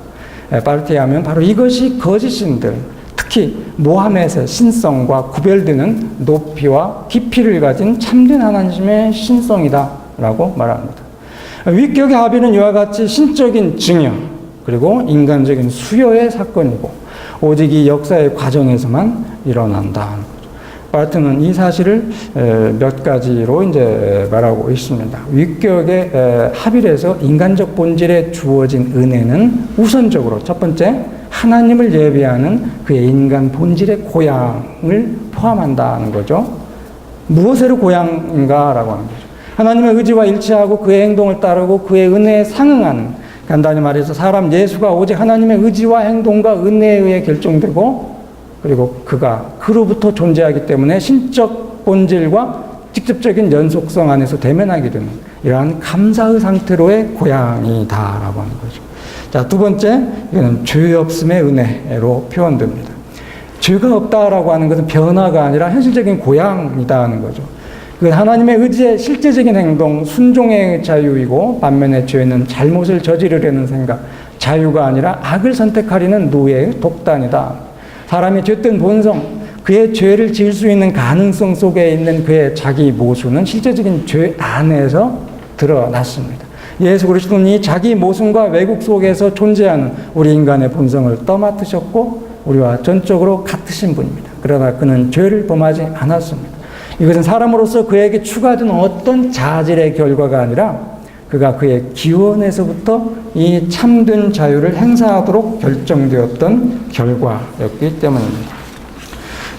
빠르게 하면 바로 이것이 거짓신들, 특히 모하멧의 신성과 구별되는 높이와 깊이를 가진 참된 하나님의 신성이다라고 말합니다. 위격의 합의는 이와 같이 신적인 증여 그리고 인간적인 수요의 사건이고 오직 이 역사의 과정에서만 일어난다. 바르트는 이 사실을 몇 가지로 이제 말하고 있습니다. 위격의 합의에서 인간적 본질에 주어진 은혜는 우선적으로 첫 번째, 하나님을 예배하는 그의 인간 본질의 고향을 포함한다는 거죠. 무엇으로 고향인가라고 하는 거죠. 하나님의 의지와 일치하고 그의 행동을 따르고 그의 은혜에 상응하는, 간단히 말해서 사람 예수가 오직 하나님의 의지와 행동과 은혜에 의해 결정되고 그리고 그가 그로부터 존재하기 때문에 신적 본질과 직접적인 연속성 안에서 대면하게 되는 이러한 감사의 상태로의 고향이다라고 하는 거죠. 자, 두 번째, 이거는 죄 없음의 은혜로 표현됩니다. 죄가 없다라고 하는 것은 변화가 아니라 현실적인 고향이다 하는 거죠. 그 하나님의 의지의 실제적인 행동, 순종의 자유이고 반면에 죄는 잘못을 저지르려는 생각, 자유가 아니라 악을 선택하려는 노예의 독단이다. 사람이 죄된 본성, 그의 죄를 지을 수 있는 가능성 속에 있는 그의 자기 모순은 실제적인 죄 안에서 드러났습니다. 예수 그리스도는 이 자기 모순과 왜곡 속에서 존재하는 우리 인간의 본성을 떠맡으셨고 우리와 전적으로 같으신 분입니다. 그러나 그는 죄를 범하지 않았습니다. 이것은 사람으로서 그에게 추가된 어떤 자질의 결과가 아니라 그가 그의 기원에서부터 이 참된 자유를 행사하도록 결정되었던 결과였기 때문입니다.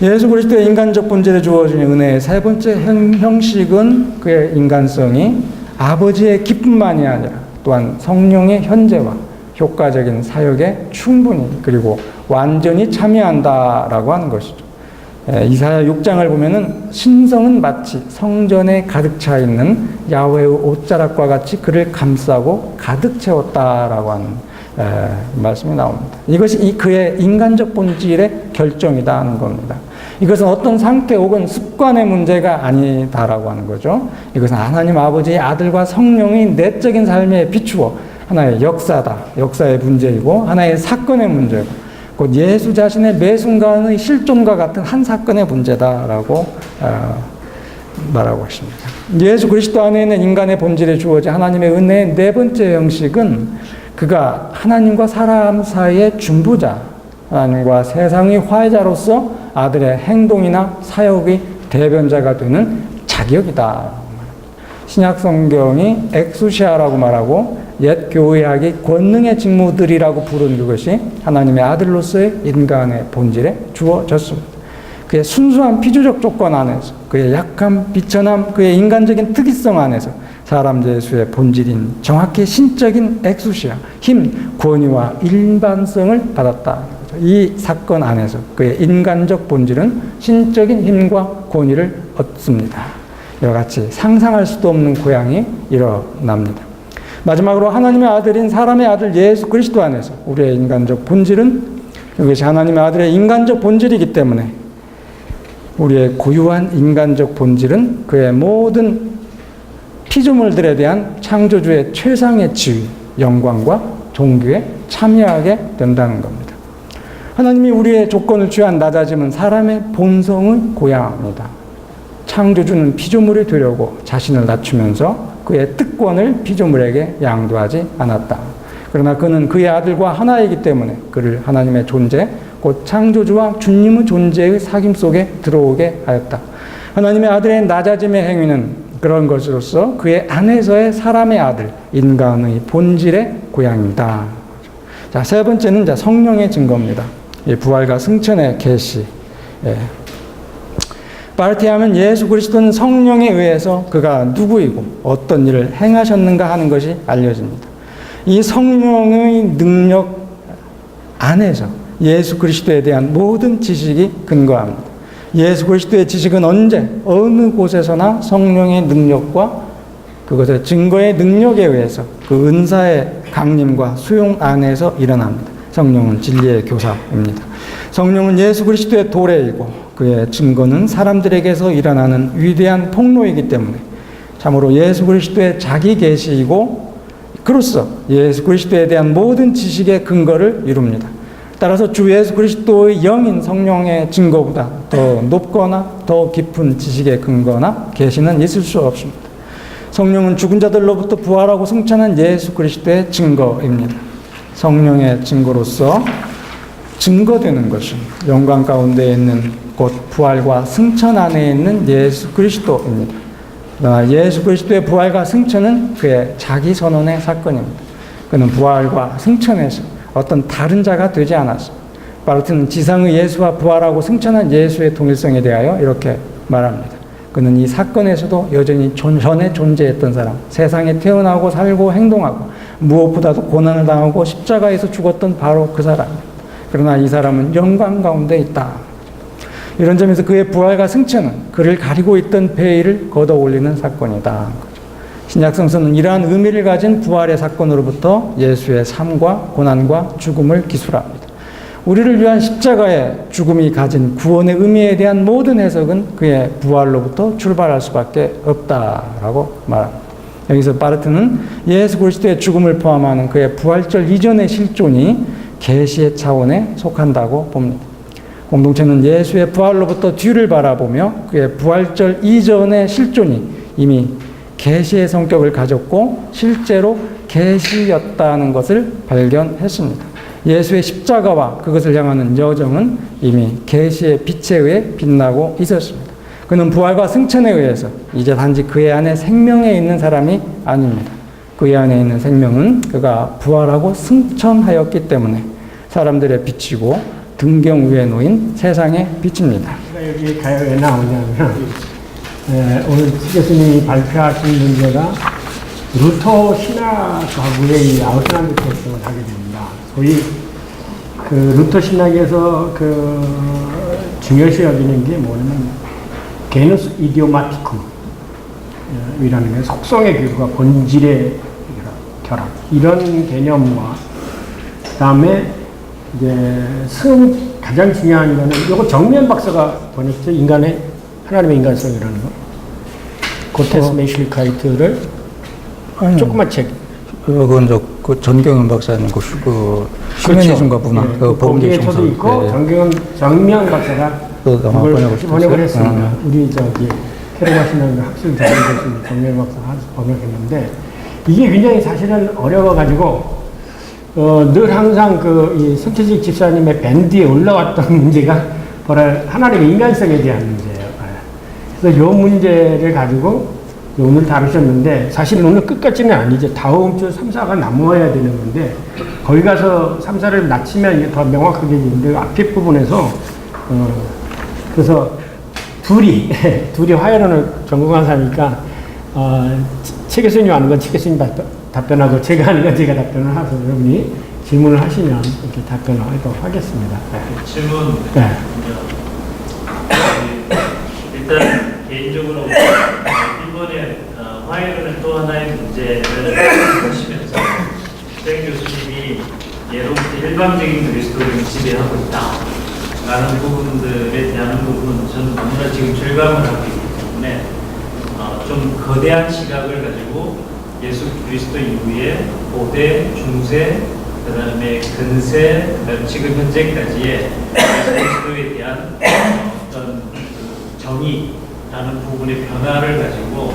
예수 그리스도의 인간적 본질에 주어진 은혜의 세 번째 형식은 그의 인간성이 아버지의 기쁨만이 아니라 또한 성령의 현재와 효과적인 사역에 충분히 그리고 완전히 참여한다라고 하는 것이죠. 이사야 6장을 보면은 신성은 마치 성전에 가득 차 있는 야훼의 옷자락과 같이 그를 감싸고 가득 채웠다라고 하는 말씀이 나옵니다. 이것이 그의 인간적 본질의 결정이다 하는 겁니다. 이것은 어떤 상태 혹은 습관의 문제가 아니다라고 하는 거죠. 이것은 하나님 아버지의 아들과 성령의 내적인 삶에 비추어 하나의 역사다, 역사의 문제이고 하나의 사건의 문제고 곧 예수 자신의 매 순간의 실존과 같은 한 사건의 문제다라고 말하고 있습니다. 예수 그리스도 안에 있는 인간의 본질에 주어진 하나님의 은혜의 네 번째 형식은 그가 하나님과 사람 사이의 중보자, 하나님과 세상의 화해자로서 아들의 행동이나 사역의 대변자가 되는 자격이다. 신약 성경이 엑수시아라고 말하고 옛 교회학이 권능의 직무들이라고 부른 그것이 하나님의 아들로서의 인간의 본질에 주어졌습니다. 그의 순수한 피조적 조건 안에서, 그의 약함, 비천함, 그의 인간적인 특이성 안에서 사람 죄수의 본질인 정확히 신적인 엑수시아, 힘, 권위와 일반성을 받았다. 이 사건 안에서 그의 인간적 본질은 신적인 힘과 권위를 얻습니다. 이와 같이 상상할 수도 없는 고향이 일어납니다. 마지막으로 하나님의 아들인 사람의 아들 예수 그리스도 안에서 우리의 인간적 본질은 이것이 하나님의 아들의 인간적 본질이기 때문에 우리의 고유한 인간적 본질은 그의 모든 피조물들에 대한 창조주의 최상의 지위, 영광과 존귀에 참여하게 된다는 겁니다. 하나님이 우리의 조건을 취한 낮아짐은 사람의 본성의 고양입니다. 창조주는 피조물이 되려고 자신을 낮추면서 그의 특권을 피조물에게 양도하지 않았다. 그러나 그는 그의 아들과 하나이기 때문에 그를 하나님의 존재, 곧 창조주와 주님의 존재의 사귐 속에 들어오게 하였다. 하나님의 아들의 낮아짐의 행위는 그런 것으로서 그의 안에서의 사람의 아들, 인간의 본질의 고향이다. 자, 세 번째는 이제 성령의 증거입니다. 부활과 승천의 계시. 빠르게 하면 예수 그리스도는 성령에 의해서 그가 누구이고 어떤 일을 행하셨는가 하는 것이 알려집니다. 이 성령의 능력 안에서 예수 그리스도에 대한 모든 지식이 근거합니다. 예수 그리스도의 지식은 언제 어느 곳에서나 성령의 능력과 그것의 증거의 능력에 의해서 그 은사의 강림과 수용 안에서 일어납니다. 성령은 진리의 교사입니다. 성령은 예수 그리스도의 도래이고 그의 증거는 사람들에게서 일어나는 위대한 통로이기 때문에 참으로 예수 그리스도의 자기 계시이고 그로써 예수 그리스도에 대한 모든 지식의 근거를 이룹니다. 따라서 주 예수 그리스도의 영인 성령의 증거보다 더 높거나 더 깊은 지식의 근거나 계시는 있을 수 없습니다. 성령은 죽은 자들로부터 부활하고 승천한 예수 그리스도의 증거입니다. 성령의 증거로서 증거되는 것은 영광 가운데 있는 곧 부활과 승천 안에 있는 예수 그리스도입니다. 예수 그리스도의 부활과 승천은 그의 자기 선언의 사건입니다. 그는 부활과 승천에서 어떤 다른 자가 되지 않았습니다. 바르트는 지상의 예수와 부활하고 승천한 예수의 동일성에 대하여 이렇게 말합니다. 그는 이 사건에서도 여전히 전에 존재했던 사람, 세상에 태어나고 살고 행동하고 무엇보다도 고난을 당하고 십자가에서 죽었던 바로 그 사람입니다. 그러나 이 사람은 영광 가운데 있다. 이런 점에서 그의 부활과 승천은 그를 가리고 있던 베일을 걷어 올리는 사건이다. 신약성서는 이러한 의미를 가진 부활의 사건으로부터 예수의 삶과 고난과 죽음을 기술합니다. 우리를 위한 십자가의 죽음이 가진 구원의 의미에 대한 모든 해석은 그의 부활로부터 출발할 수밖에 없다라고 말합니다. 여기서 바르트는 예수 그리스도의 죽음을 포함하는 그의 부활절 이전의 실존이 계시의 차원에 속한다고 봅니다. 공동체는 예수의 부활로부터 뒤를 바라보며 그의 부활절 이전의 실존이 이미 계시의 성격을 가졌고 실제로 계시였다는 것을 발견했습니다. 예수의 십자가와 그것을 향하는 여정은 이미 계시의 빛에 의해 빛나고 있었습니다. 그는 부활과 승천에 의해서 이제 단지 그의 안에 생명에 있는 사람이 아닙니다. 그의 안에 있는 생명은 그가 부활하고 승천하였기 때문에 사람들의 빛이고 등경 위에 놓인 세상의 빛입니다. 여기 왜 나오냐면 오늘 교수님이 발표하신 문제가 루터 신학하고의 이 아웃라인드 테스팅을 하게 됩니다. 소위 그 루터 신학에서 그 중요시 여기는 게 뭐냐면 게누스 이디오마티쿰 이라는 게 속성의 교구와 본질의 결합 이런 개념과 그다음에 이제 가장 중요한 거는 이거 정면 박사가 번역했죠. 하나님의 인간성이라는 거. 고테스 메실카이트를 조그만 책. 그건 그 전경은 박사님 그 시민이신가 보나. 그 거기에 저도 있고 정명 박사가 번역을 했습니다. 우리 캐로가 신학교 학술 자료에서 정명 박사가 번역했는데 이게 굉장히 사실은 어려워가지고 늘 항상 이 서태직 집사님의 밴드에 올라왔던 문제가 바로 하나님의 인간성에 대한 문제예요. 그래서 이 문제를 가지고 오늘 다루셨는데 사실 오늘 끝까지는 아니죠. 다음 주 3, 4가 남아야 되는 건데 거기 가서 3, 4를 낮추면 더 명확하게 있는데 앞에 부분에서 그래서 둘이 화해론을 전공한 사람이니까 책 교수님 아는 건 책 교수님 답변하고 제가 아는 건 제가 답변을 하고 여러분이 질문을 하시면 이렇게 답변을 하도록 하겠습니다. 질문. 네. 일단 개인적으로 이번에 화해론의 또 하나의 문제를 하시면서 백 교수님이 예로부터 일방적인 그리스도를 지배하고 있다라는 부분들에 대한 부분은 저는 너무나 지금 절감을 하고 있기 때문에 좀 거대한 시각을 가지고 예수 그리스도 이후에 고대, 중세, 그 다음에 근세, 그다음 지금 현재까지의 예수 그리스도에 대한 어떤 정의라는 부분의 변화를 가지고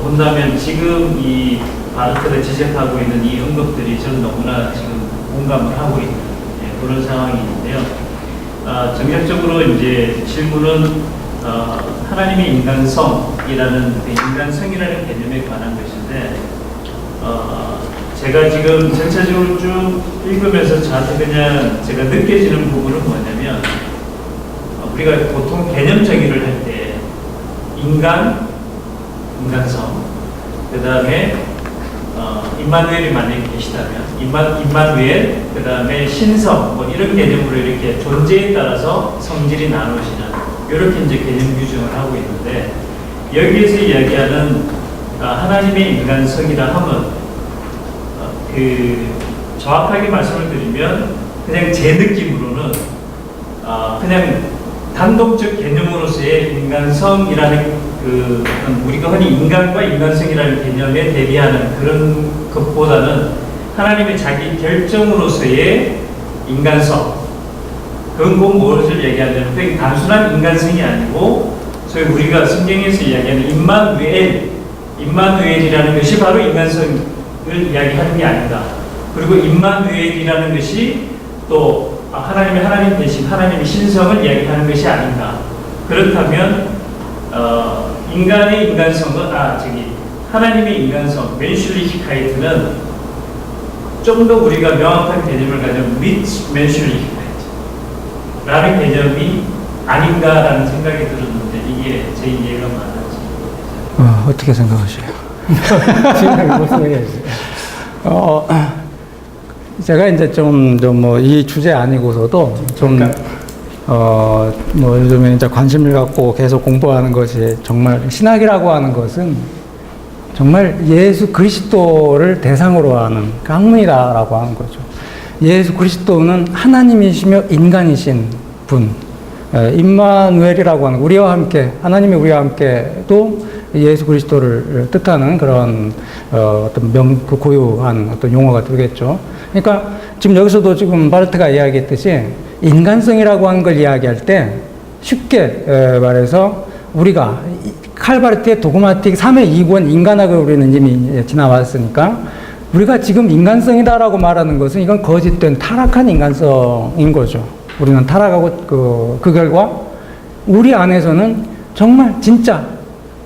본다면 지금 이 바르트가 지적하고 있는 이 언급들이 저는 너무나 지금 공감을 하고 있는 그런 상황인데요. 정략적으로 이제 질문은 하나님의 인간성이라는 그 인간성이라는 개념에 관한 것인데 제가 지금 전체적으로 쭉 읽으면서 저한테 그냥 제가 느껴지는 부분은 뭐냐면 우리가 보통 개념 정의를 할 때 인간성, 그 다음에 임마누엘이 만약에 계시다면 임마누엘, 그 다음에 신성 뭐 이런 개념으로 이렇게 존재에 따라서 성질이 나누어지는 이렇게 이제 개념 규정을 하고 있는데 여기에서 이야기하는 하나님의 인간성이라 함은 그 정확하게 말씀을 드리면 그냥 제 느낌으로는 그냥 단독적 개념으로서의 인간성이라는 그 우리가 흔히 인간과 인간성이라는 개념에 대비하는 그런 것보다는 하나님의 자기 결정으로서의 인간성, 그건 꼭 무엇을 얘기하냐면 그게 단순한 인간성이 아니고 소위 우리가 성경에서 이야기하는 임마누엘이라는 것이 바로 인간성을 이야기하는 게 아니다. 그리고 임마누엘이라는 것이 또 하나님 대신 하나님의 신성을 이야기하는 것이 아닌가. 그렇다면 인간의 인간성은 하나님의 인간성 멘슐리히카이트는 좀 더 우리가 명확한 개념을 가진 미츠 멘슐리히카이트라는 개념이 아닌가라는 생각이 들었는데 이게 제 이해가 맞는지. 어떻게 생각하세요? 지금 무슨 얘기하세요? 제가 이제 좀 뭐 이 주제 아니고서도 좀 뭐 요즘에 이제 관심을 갖고 계속 공부하는 것이 정말 신학이라고 하는 것은 정말 예수 그리스도를 대상으로 하는 그 학문이다라고 하는 거죠. 예수 그리스도는 하나님이시며 인간이신 분, 임마누엘이라고 하는 우리와 함께 하나님이 우리와 함께도 예수 그리스도를 뜻하는 그런 어떤 그 고유한 어떤 용어가 되겠죠. 그러니까 지금 여기서도 지금 바르트가 이야기했듯이 인간성이라고 하는 걸 이야기할 때 쉽게 말해서 우리가 칼바르트의 도그마틱 3회 2권 인간학을 우리는 이미 지나왔으니까 우리가 지금 인간성이다라고 말하는 것은 이건 거짓된 타락한 인간성인 거죠. 우리는 타락하고 그 결과 우리 안에서는 정말 진짜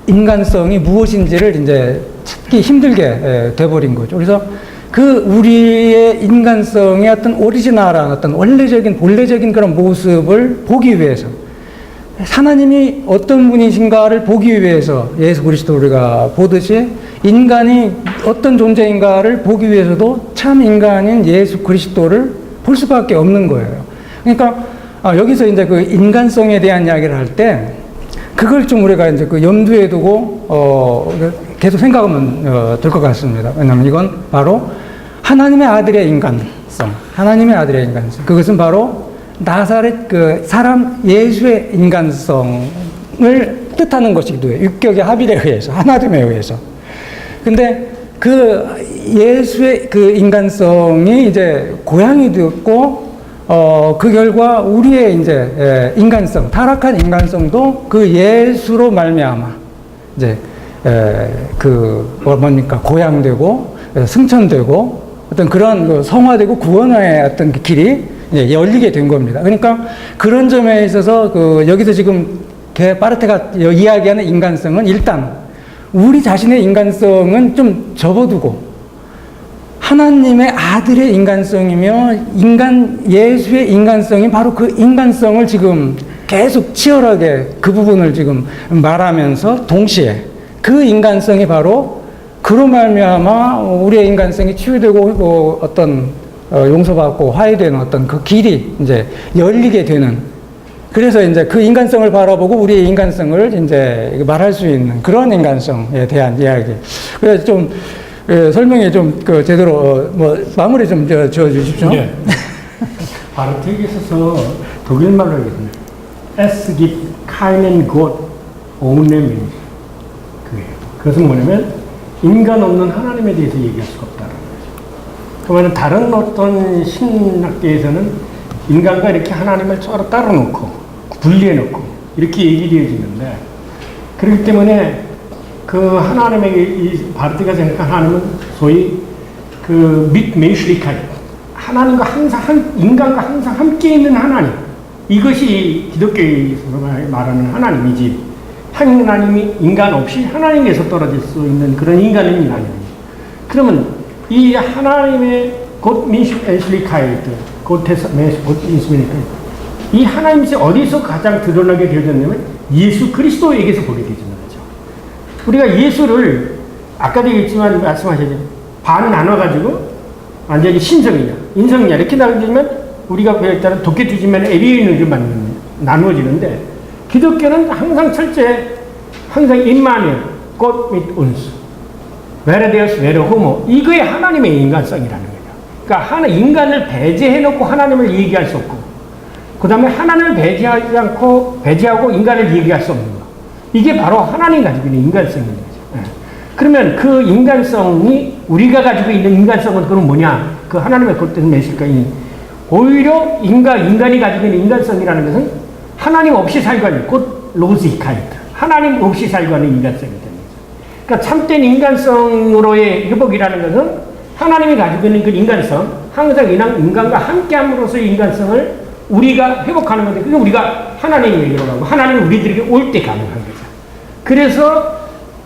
인간성이 무엇인지를 이제 찾기 힘들게 돼버린 거죠. 그래서 그 우리의 인간성의 어떤 오리지널한 어떤 본래적인 그런 모습을 보기 위해서 하나님이 어떤 분이신가를 보기 위해서 예수 그리스도 우리가 보듯이 인간이 어떤 존재인가를 보기 위해서도 참 인간인 예수 그리스도를 볼 수밖에 없는 거예요. 그러니까 여기서 이제 그 인간성에 대한 이야기를 할 때 그걸 좀 우리가 이제 그 염두에 두고 계속 생각하면 될 것 같습니다. 왜냐하면 이건 바로 하나님의 아들의 인간성, 그것은 바로 나사렛 그 사람 예수의 인간성을 뜻하는 것이기도 해요. 육격의 합일에 의해서, 하나됨에 의해서. 근데 그 예수의 그 인간성이 이제 고향이 되었고, 그 결과 우리의 이제 인간성, 타락한 인간성도 그 예수로 말미암아 이제 고향되고 승천되고 어떤 그런 성화되고 구원의 어떤 길이 열리게 된 겁니다. 그러니까 그런 점에 있어서 여기서 지금 바르테가 이야기하는 인간성은 일단 우리 자신의 인간성은 좀 접어두고 하나님의 아들의 인간성이며 예수의 인간성이 바로 그 인간성을 지금 계속 치열하게 그 부분을 지금 말하면서 동시에 그 인간성이 바로 그로 말미암아 우리의 인간성이 치유되고 어떤 용서받고 화해되는 어떤 그 길이 이제 열리게 되는, 그래서 이제 그 인간성을 바라보고 우리의 인간성을 이제 말할 수 있는 그런 인간성에 대한 이야기. 그래서 좀 설명에 좀 제대로 마무리 좀 지어 주십시오. 네. 바르트에게 있어서 독일 말로 얘기합니다. Es gibt keinen Gott ohne Mensch. 그것은 뭐냐면 인간 없는 하나님에 대해서 얘기할 수가 없다는 거죠. 그러면 다른 어떤 신학계에서는 인간과 이렇게 하나님을 서로 따로놓고 분리해놓고 이렇게 얘기되어지는데, 그렇기 때문에 그 하나님에게 이 바르트가 생각한 하나님은 소위 그 mitmenschlichkeit, 하나님과 항상 인간과 항상 함께 있는 하나님, 이것이 기독교에서 말하는 하나님이지, 하나님이 인간 없이 하나님께서 떨어질 수 있는 그런 인간은 아닙니다. 그러면 이 하나님의 곧 민슈엔슬리카이트, 이 하나님이 어디서 가장 드러나게 되어졌냐면 예수 그리스도에게서 보게 되어지는 거죠. 우리가 예수를 아까도 얘기했지만 말씀하셨죠. 반 나눠가지고 완전히 신성이냐 인성이냐 이렇게 나눠지면 우리가 일단은 돕게 뒤지면 에비인으로 나누어지는데, 기독교는 항상 철저히 항상 임마누엘 God with us, Vere Deus Vere Homo, 이거의 하나님의 인간성이라는 거예요. 그러니까 인간을 배제해놓고 하나님을 얘기할 수 없고, 그 다음에 하나님을 배제하지 않고 배제하고 인간을 얘기할 수 없는 거, 이게 바로 하나님 가지고 있는 인간성인 거죠. 그러면 그 인간성이 우리가 가지고 있는 인간성은 그럼 뭐냐? 그 하나님의 것들은 무엇일까? 오히려 인간이 가지고 있는 인간성이라는 것은 하나님 없이 살고 있는 곧 로지카이트, 하나님 없이 살고 있는 인간성이 됩니다. 그러니까 참된 인간성으로의 회복이라는 것은 하나님이 가지고 있는 그 인간성, 항상 인간과 함께함으로써의 인간성을 우리가 회복하는 건데, 그게 우리가 하나님에게로 가고 하나님은 우리들에게 올 때 가능한 거죠. 그래서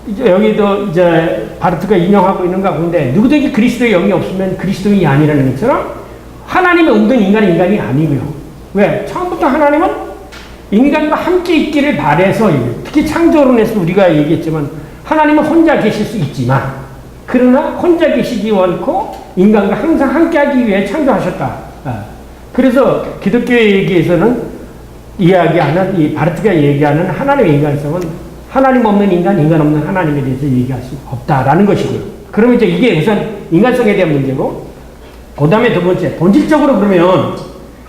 이제 여기도 이제 바르트가 인용하고 있는 가운데 누구든지 그리스도의 영이 없으면 그리스도인이 아니라는 것처럼 하나님의 없는 인간이 아니고요. 왜? 처음부터 하나님은 인간과 함께 있기를 바래서, 특히 창조론에서 우리가 얘기했지만 하나님은 혼자 계실 수 있지만 그러나 혼자 계시기 원코 인간과 항상 함께하기 위해 창조하셨다. 그래서 기독교에 얘기해서는 이야기하는 이 바르트가 얘기하는 하나님의 인간성은 하나님 없는 인간 없는 하나님에 대해서 얘기할 수 없다라는 것이고요. 그러면 이제 이게 우선 인간성에 대한 문제고, 그 다음에 두 번째, 본질적으로 그러면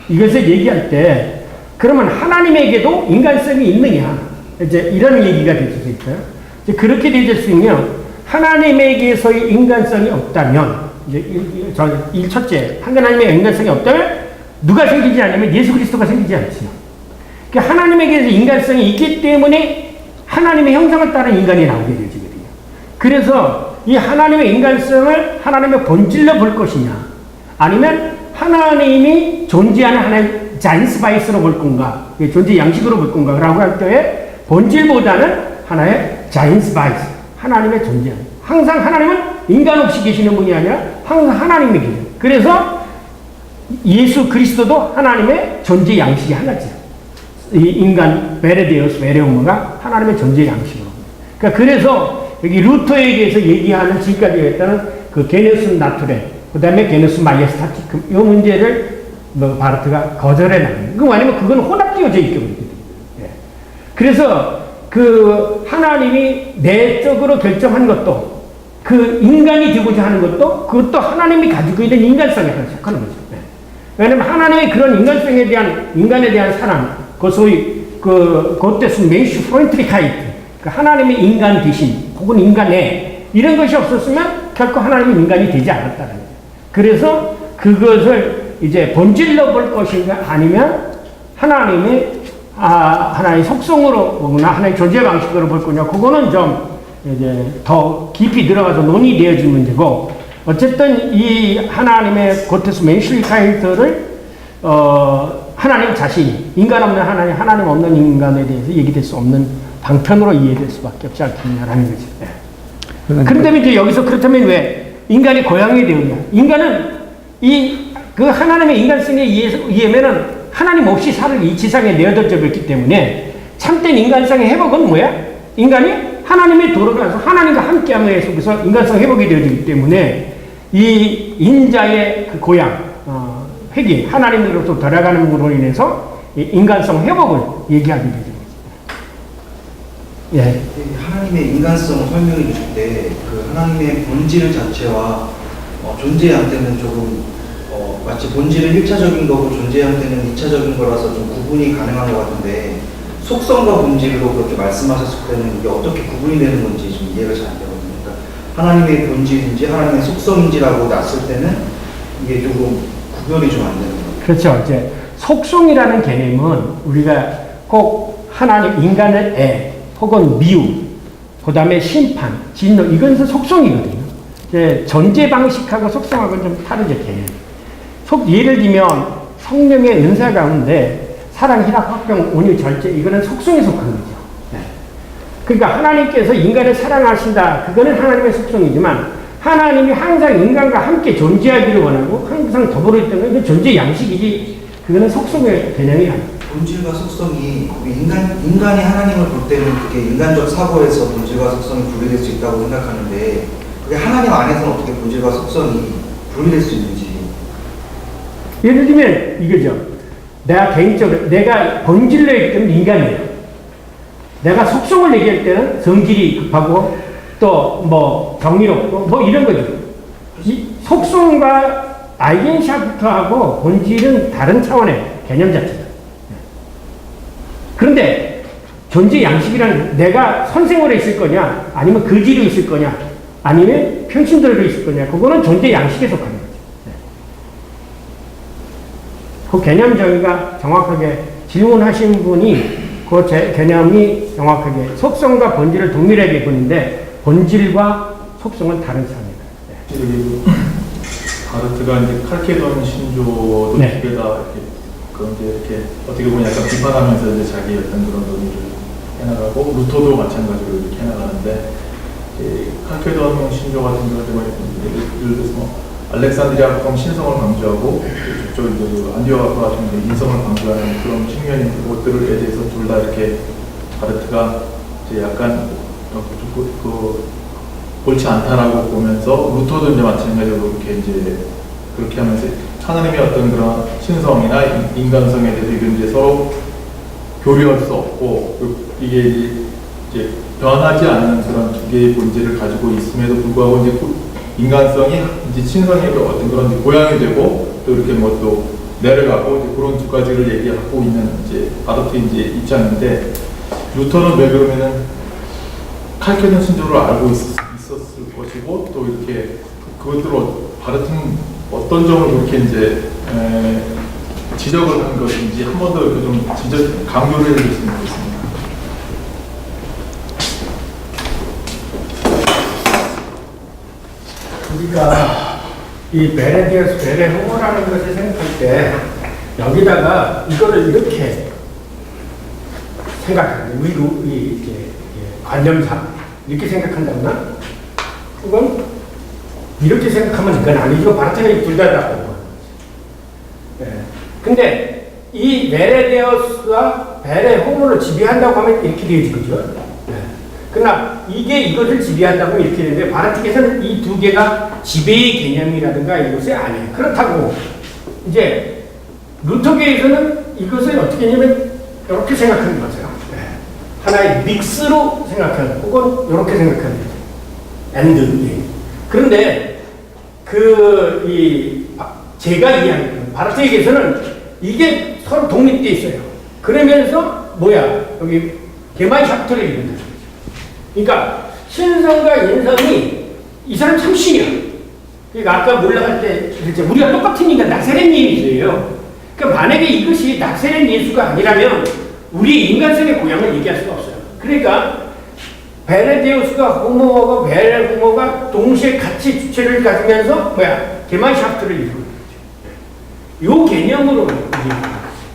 이것을 얘기할 때, 그러면 하나님에게도 인간성이 있느냐? 이제 이런 얘기가 될 수 있어요. 이제 그렇게 되질 수 있으면, 하나님에게서의 인간성이 없다면, 이제 첫째, 하나님의 인간성이 없다면, 누가 생기지 않으면 예수 그리스도가 생기지 않지요. 그러니까 하나님에게서 인간성이 있기 때문에 하나님의 형상을 따른 인간이 나오게 되거든요. 그래서 이 하나님의 인간성을 하나님의 본질로 볼 것이냐, 아니면 하나님이 존재하는 하나의 자인스바이스로 볼 건가, 존재 양식으로 볼 건가 라고 할 때에 본질보다는 하나의 자인스바이스, 하나님의 존재. 항상 하나님은 인간 없이 계시는 분이 아니라 항상 하나님이 계세요. 그래서 예수 그리스도도 하나님의 존재 양식이 하나죠. 이 인간 베레데우스 베레오모가 하나님의 존재 양식으로. 그러니까 그래서 여기 루터에게서 얘기하는 지금까지 했다는 그 게네스 나투레, 그 다음에 게네스 마이에스타티쿰, 이 문제를 바르트가 거절해 놔요. 그 왜냐면 그건 혼합되어져 있기 때문이거든요. 예. 그래서 그 하나님이 내적으로 결정한 것도, 그 인간이 되고자 하는 것도, 그것도 하나님이 가지고 있는 인간성에 속하는 거죠. 예. 왜냐면 하나님의 그런 인간성에 대한, 인간에 대한 사랑, 그 소위 그것대스 메이슈 프론트리카이트, 하나님의 인간 대신 혹은 인간에 이런 것이 없었으면 결코 하나님은 인간이 되지 않았다는 거예요. 그래서 그것을 이제 본질로 볼 것인가, 아니면 하나의 속성으로 보거나 하나의 존재 방식으로 볼 거냐, 그거는 좀 이제 더 깊이 들어가서 논의되어진 문제고, 어쨌든 이 하나님의 고테스 메이슈리카이트를 하나님 자신이 인간 없는 하나님 없는 인간에 대해서 얘기될 수 없는 방편으로 이해될 수밖에 없지 않겠냐라는 거죠. 네. 그런데 이제 여기서 그렇다면 왜 인간이 고향이 되었냐? 인간은 그 하나님의 인간성에 의하면은 하나님 없이 이 지상에 내어져 있기 때문에 참된 인간성의 회복은 뭐야? 인간이 하나님의 도로가서 하나님과 함께함에 속에서 인간성 회복이 되기 때문에 이 인자의 그 고향, 회개, 하나님으로부터 돌아가는 것으로 인해서 이 인간성 회복을 얘기하게 되죠. 예. 하나님의 인간성을 설명해 주실 때 그 하나님의 본질 자체와 존재 형태는 조금 마치 본질은 1차적인 거고 존재 형태는 2차적인 거라서 좀 구분이 가능한 것 같은데 속성과 본질로 그렇게 말씀하셨을 때는 이게 어떻게 구분이 되는 건지 좀 이해가 잘 안 되거든요. 그러니까 하나님의 본질인지 하나님의 속성인지라고 놨을 때는 이게 조금 구별이 좀 안 되는 거예요. 그렇죠. 이제 속성이라는 개념은 우리가 꼭 하나님 인간의 애 혹은 미움, 그 다음에 심판, 진노 이건 속성이거든요. 이제 존재 방식하고 속성하고는 좀 다르죠 개념. 예를 들면 성령의 은사 가운데 사랑, 희락, 화평, 온유, 절제 이거는 속성에 속한 거죠. 네. 그러니까 하나님께서 인간을 사랑하신다. 그거는 하나님의 속성이지만 하나님이 항상 인간과 함께 존재하기를 원하고 항상 더불어 있다는 건 존재 양식이지 그거는 속성의 개념이 아니에요. 본질과 속성이 인간이 하나님을 볼 때는 그게 인간적 사고에서 본질과 속성이 분리될 수 있다고 생각하는데 그게 하나님 안에서는 어떻게 본질과 속성이 분리될 수 있는지. 예를 들면 이거죠. 내가 개인적으로 내가 본질로 있기 때문에 인간이에요. 내가 속성을 얘기할 때는 성질이 급하고 또 뭐 정의롭고 뭐 이런 거죠. 이 속성과 아이겐샤프트하고 본질은 다른 차원의 개념 자체다. 그런데 존재 양식이란 내가 선생으로 있을 거냐 아니면 거지로 있을 거냐 아니면 평신도로 있을 거냐 그거는 존재 양식에 속하는 거죠. 그 개념 정의가 정확하게 질문하신 분이 그 개념이 정확하게 속성과 본질을 동일하게 보는데 본질과 속성은 다른 사람입니다. 여기 바르트가 이제 칼케돈 신조도 네. 두 개 다 이렇게 그런데 이렇게 어떻게 보면 약간 비판하면서 이제 자기 어떤 그런 논의를 해나가고 루터도 마찬가지로 이렇게 해나가는데 칼케돈 신조 같은 경우는 예를 들어서 뭐 알렉산드리아 성 신성을 강조하고 저쪽 이제 안디오아크 같은 경우 인성을 강조하는 그런 측면인 것들에 대해서 둘 다 이렇게 바르트가 이제 약간 옳지 않다라고 보면서 루터도 이제 마찬가지로 그렇게 하면서 하나님의 어떤 그런 신성이나 인간성에 대해서 이제 서로 교류할 수 없고 이게 이제 변하지 않는 그런 두 개의 본질을 가지고 있음에도 불구하고 이제 인간성이 이제 신성의 어떤 그런 고양이 되고 또 이렇게 뭐 또 내려가고 이제 그런 두 가지를 얘기하고 있는 이제 바르트 이제 입장인데 루터는 왜 그러면은 칼케돈 신조를 알고 있었을 것이고 또 이렇게 그것들을 바르트는 어떤 점을 그렇게 이제 지적을 한 것인지 한 번 더 이렇게 좀 강조를 해주셨으면 좋겠습니다. 우리가 이 베레디어스 베레호모라는 것을 생각할 때 여기다가 이거를 이렇게 생각하는 거예요. 이제 관념상 이렇게 생각한다면 그건 이렇게 생각하면 이건 아니죠. 바르트가 둘 다라고. 근데 이 베레데우스가 베레호모를 지배한다고 하면 이렇게 되지 그죠? 그러나 이게 이것을 지배한다고 이렇게 되는데 바르트께서는 이 두 개가 지배의 개념이라든가 이것이 아니에요. 그렇다고 이제 루터계에서는 이것을 어떻게 했냐면 이렇게 생각하는 거죠. 하나의 믹스로 생각하는 혹은 이렇게 생각하는 거죠. 엔드. 그런데 제가 이해하는 바르트에게서는 이게 서로 독립되어 있어요. 그러면서 여기 게마이샤프트를 이룬다. 그러니까 신성과 인성이 이 사람 참 신이야. 그러니까 아까 올라갈 때 우리가 똑같은 인간 나사렛 예수예요. 그러니까 만약에 이것이 나사렛 예수가 아니라면 우리 인간성의 고향을 얘기할 수가 없어요. 그러니까 베레데우스가 호모가 베레호모가 동시에 같이 주체를 가지면서 게마이샤프트를 이루는 거죠. 이 개념으로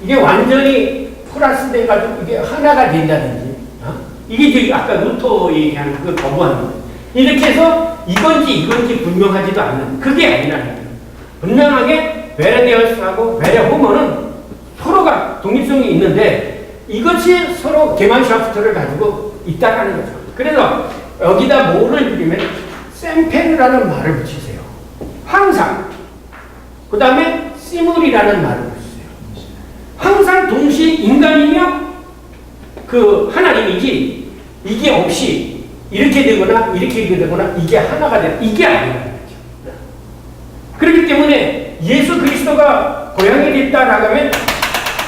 이게 완전히 플러스 돼가지고 이게 하나가 된다든지 이게 아까 루터 얘기하는 그 거부하는 거예요. 이렇게 해서 이건지 분명하지도 않는 그게 아니라는 거예요. 분명하게 베레데우스하고 베레호모는 서로가 독립성이 있는데 이것이 서로 게마이샤프트를 가지고 있다라는 거죠. 그래서 여기다 뭐를 그리면 셈페르라는 말을 붙이세요. 항상. 그 다음에 시물이라는 말을 붙이세요. 항상 동시에 인간이며 그 하나님이지 이게 없이 이렇게 되거나 이렇게 되거나 이게 하나가 돼. 이게 아니라는 거죠. 그렇기 때문에 예수 그리스도가 고향이 됐다라고 하면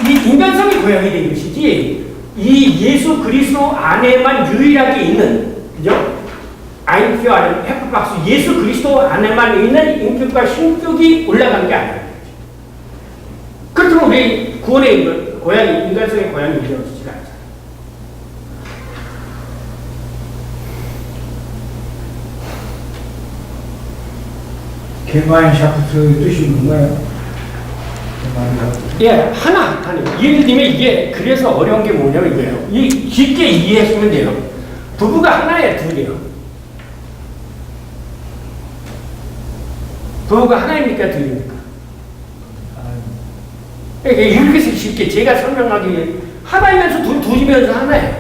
이 인간성이 고향이 된 것이지 이 예수 그리스도 안에만 유일하게 있는, 그죠? 아인큐 안에 헤프박스 예수 그리스도 안에만 있는 인격과 신격이 올라간 게 아니에요. 그렇다면 우리 구원의 고향이 인간성의 고향이 이루어지지가 않잖아요. 개마인샤프트 뜻이 뭔가요? 예, 하나. 예를 들면 이게 그래서 어려운 게 뭐냐면 이거예요. 이 쉽게 이해하시면 돼요. 부부가 하나예요, 둘이에요. 부부가 하나입니까, 둘입니까? 그러니까 이렇게 쉽게 제가 설명하기 위해 하나이면서 둘이면서 하나예요.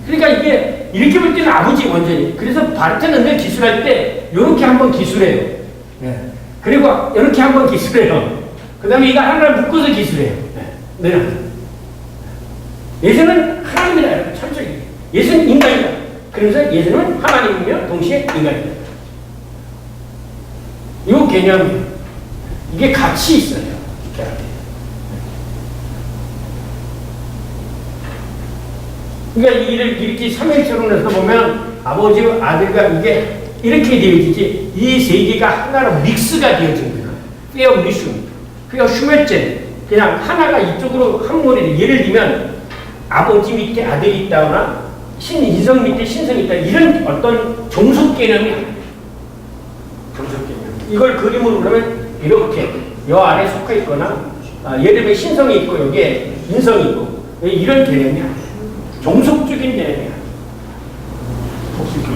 그러니까 이게 이렇게 볼 때는 아버지 원전이. 그래서 바르트는 늘 기술할 때 이렇게 한번 기술해요. 네. 그리고 이렇게 한번 기술해요. 그 다음에 이거 하나를 묶어서 기술해요. 네. 예수는 하나님이다. 철저히. 예수는 인간이다. 그러면서 예수는 하나님이며 동시에 인간이다. 이 개념이에요. 이게 같이 있어요. 그러니까 이렇게 삼일체론에서 보면 아버지와 아들과 이게 이렇게 되어지지 이 세 개가 하나로 믹스가 되어진 거예요. 페어 미슈, 페어 슈메제 그냥 하나가 이쪽으로 한몰이 예를 들면 아버지 밑에 아들이 있다거나 인성 밑에 신성이 있다 이런 어떤 종속 개념이 아니에요. 종속 개념. 이걸 그림으로 그러면 이렇게 여 안에 속해 있거나 예를 들면 신성이 있고 여기에 인성이 있고 이런 개념이 아니에요. 종속적인 개념이야. 혹시 그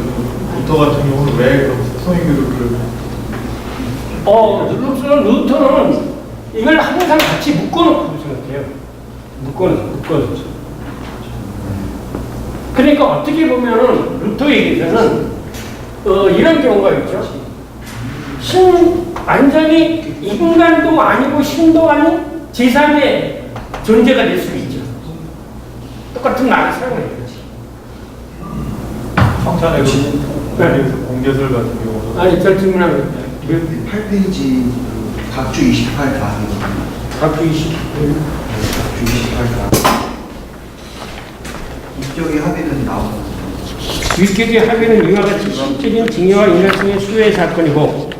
루터 같은 경우는 왜 성인교육을 루터는 이걸 항상 같이 묶어놓고 생각해요. 묶어놓죠. 그러니까 어떻게 보면은 루터에게서는 이런 경우가 있죠. 완전히 인간도 아니고 신도 아닌 제3의 존재가 될 수 있죠. 똑같은 말을 사용해요. 성찬의 공개설 같은 경우도 아니, 저 질문하면 8페이지 각주 28 다음에 각주 20. 각주 28 다음에 입격의 합의는 나오는 위격의 합의는 이와 같이 실질적인 징여와 인간성의 수혜의 사건이고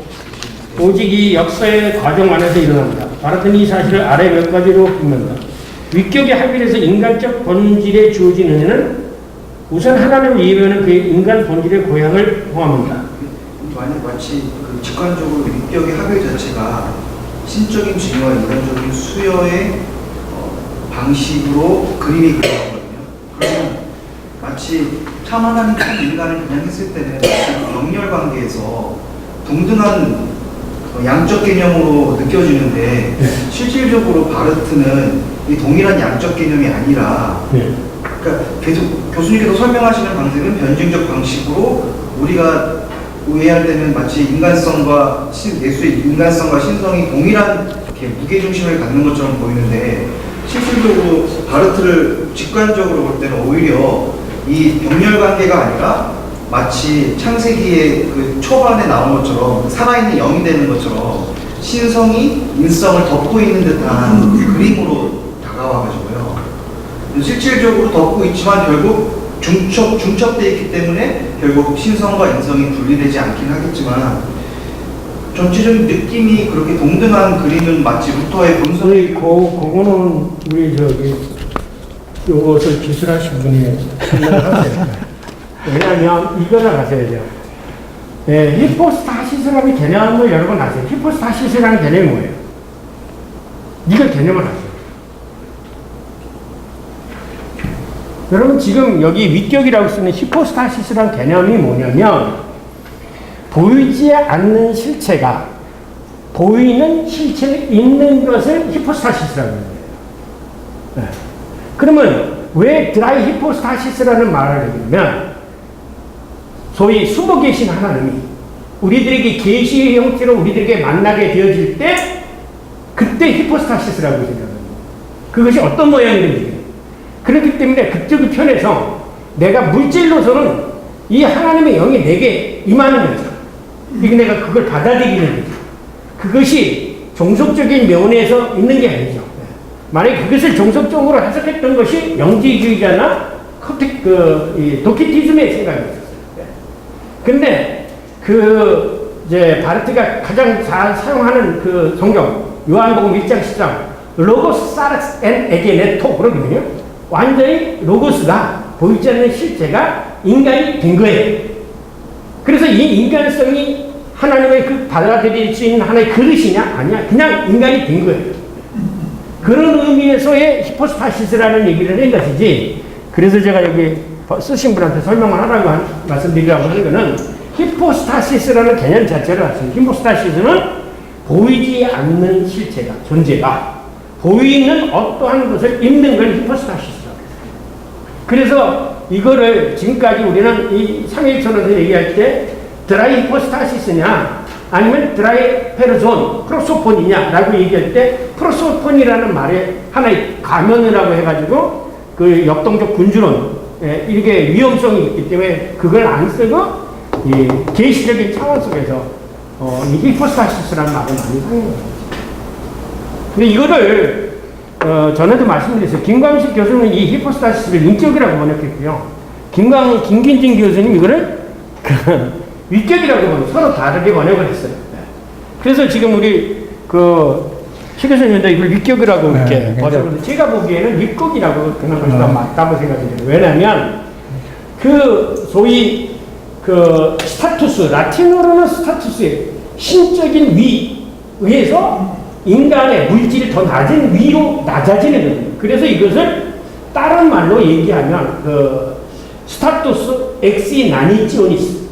오직 이 역사의 과정 안에서 일어납니다. 바르트는 이 사실을 아래 몇 가지로 봅니다. 위격의 합의에서 인간적 본질에 주어진 은혜는 우선 하나님을 예배하는 그의 인간 본질의 고향을 포함합니다. 마치 그 직관적으로 위격의 합의 자체가 신적인 징여와 인간적인 수여의 방식으로 그림이 그려졌거든요. 그러면 마치 참 하나님 참 인간을 그냥 했을 때는 병렬 관계에서 동등한 양적 개념으로 느껴지는데 실질적으로 바르트는 이 동일한 양적 개념이 아니라 그러니까 계속 교수님께서 설명하시는 방식은 변증적 방식으로 우리가 오해할 때는 마치 인간성과 예수의 인간성과 신성이 동일한 이렇게 무게중심을 갖는 것처럼 보이는데 실질적으로 바르트를 직관적으로 볼 때는 오히려 이 병렬 관계가 아니라 마치 창세기의 그 초반에 나온 것처럼 살아있는 영이 되는 것처럼 신성이 인성을 덮고 있는 듯한 그림으로 다가와가지고요. 실질적으로 덮고 있지만 결국 중첩되어 있기 때문에 결국 신성과 인성이 분리되지 않긴 하겠지만 전체적인 느낌이 그렇게 동등한 그림은 마치 루터의 본성이 그거는 우리 요것을 기술하신 분이 설명하세요. 왜냐하면 이거를 아셔야 돼요. 히포스타시스라는 개념을 여러분 아세요? 히포스타시스라는 개념이 뭐예요? 이걸 개념을 아세요. 여러분 지금 여기 위격이라고 쓰는 히포스타시스라는 개념이 뭐냐면 보이지 않는 실체가 보이는 실체를 있는 것을 히포스타시스라고 하는 거예요. 그러면 왜 드라이 히포스타시스라는 말을 하냐면 소위 숨어 계신 하나님이 우리들에게 계시의 형태로 우리들에게 만나게 되어질 때 그때 히포스타시스라고 생각합니다. 그것이 어떤 모양이든지. 그렇기 때문에 그쪽 편에서 내가 물질로서는 이 하나님의 영이 내게 임하는 거죠. 이게 내가 그걸 받아들이는 거죠. 그것이 종속적인 면에서 있는 게 아니죠. 만약에 그것을 종속적으로 해석했던 것이 영지주의자나 도키티즘의 생각이 있었어요. 근데 이제 바르트가 가장 잘 사용하는 그 성경, 요한복음 1장 10장, 로고스 사르스 엔 에게네토 그러거든요. 완전히 로고스가 보이지 않는 실제가 인간이 된 거예요. 그래서 이 인간성이 하나님의 그 받아들일 수 있는 하나의 그릇이냐? 아니야. 그냥 인간이 된 거예요. 그런 의미에서의 히포스타시스라는 얘기를 한 것이지. 그래서 제가 여기 쓰신 분한테 설명을 하라고 말씀드리라고 하는 거는 히포스타시스라는 개념 자체를 봤습니다. 히포스타시스는 보이지 않는 실체가, 존재가 보이는 어떠한 것을 입는 걸 히포스타시스라고 해요. 그래서 이거를 지금까지 우리는 이 삼위일체론에서 얘기할 때 드라이 히포스타시스냐 아니면 드라이 페르손, 프로소폰이냐 라고 얘기할 때 프로소폰이라는 말에 하나의 가면이라고 해가지고 그 역동적 군주론 이게 위험성이 있기 때문에 그걸 안 쓰고 이 계시적인 차원 속에서 이 히포스타시스라는 말을 많이 사용해요. 근데 이거를 전에도 말씀드렸어요. 김광식 교수는 이 히포스타시스를 인격이라고 번역했고요. 김긴진 교수님 이거를 위격이라고 서로 다르게 번역을 했어요. 그래서 지금 우리 최 교수님도 이걸 위격이라고 이렇게 번역을 제가 보기에는 위격이라고 그런 것이 더 맞다고 생각이 들어요. 왜냐하면 소위 스타투스, 라틴어로는 스타투스의 신적인 위에서 인간의 물질이 더 낮은 위로 낮아지는 거예요. 그래서 이것을 다른 말로 얘기하면 스타투스 엑시 나니치오니스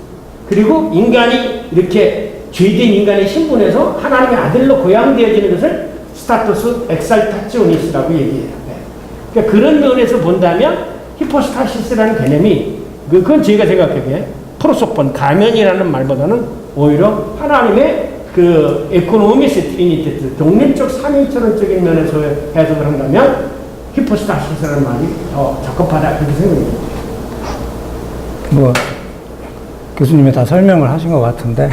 그리고 인간이 이렇게 죄된 인간의 신분에서 하나님의 아들로 고양되어지는 것을 스타투스 엑살타치오니스라고 얘기해요. 그러니까 그런 면에서 본다면 히포스타시스라는 개념이 그건 제가 생각하기에 프로소폰, 가면이라는 말보다는 오히려 하나님의 에코노미스 트리니티, 독립적 삼위일체론적인 면에서 해석을 한다면 히포스타시스라는 말이 더 적합하다 그렇게 생각합니다. 교수님이 다 설명을 하신 것 같은데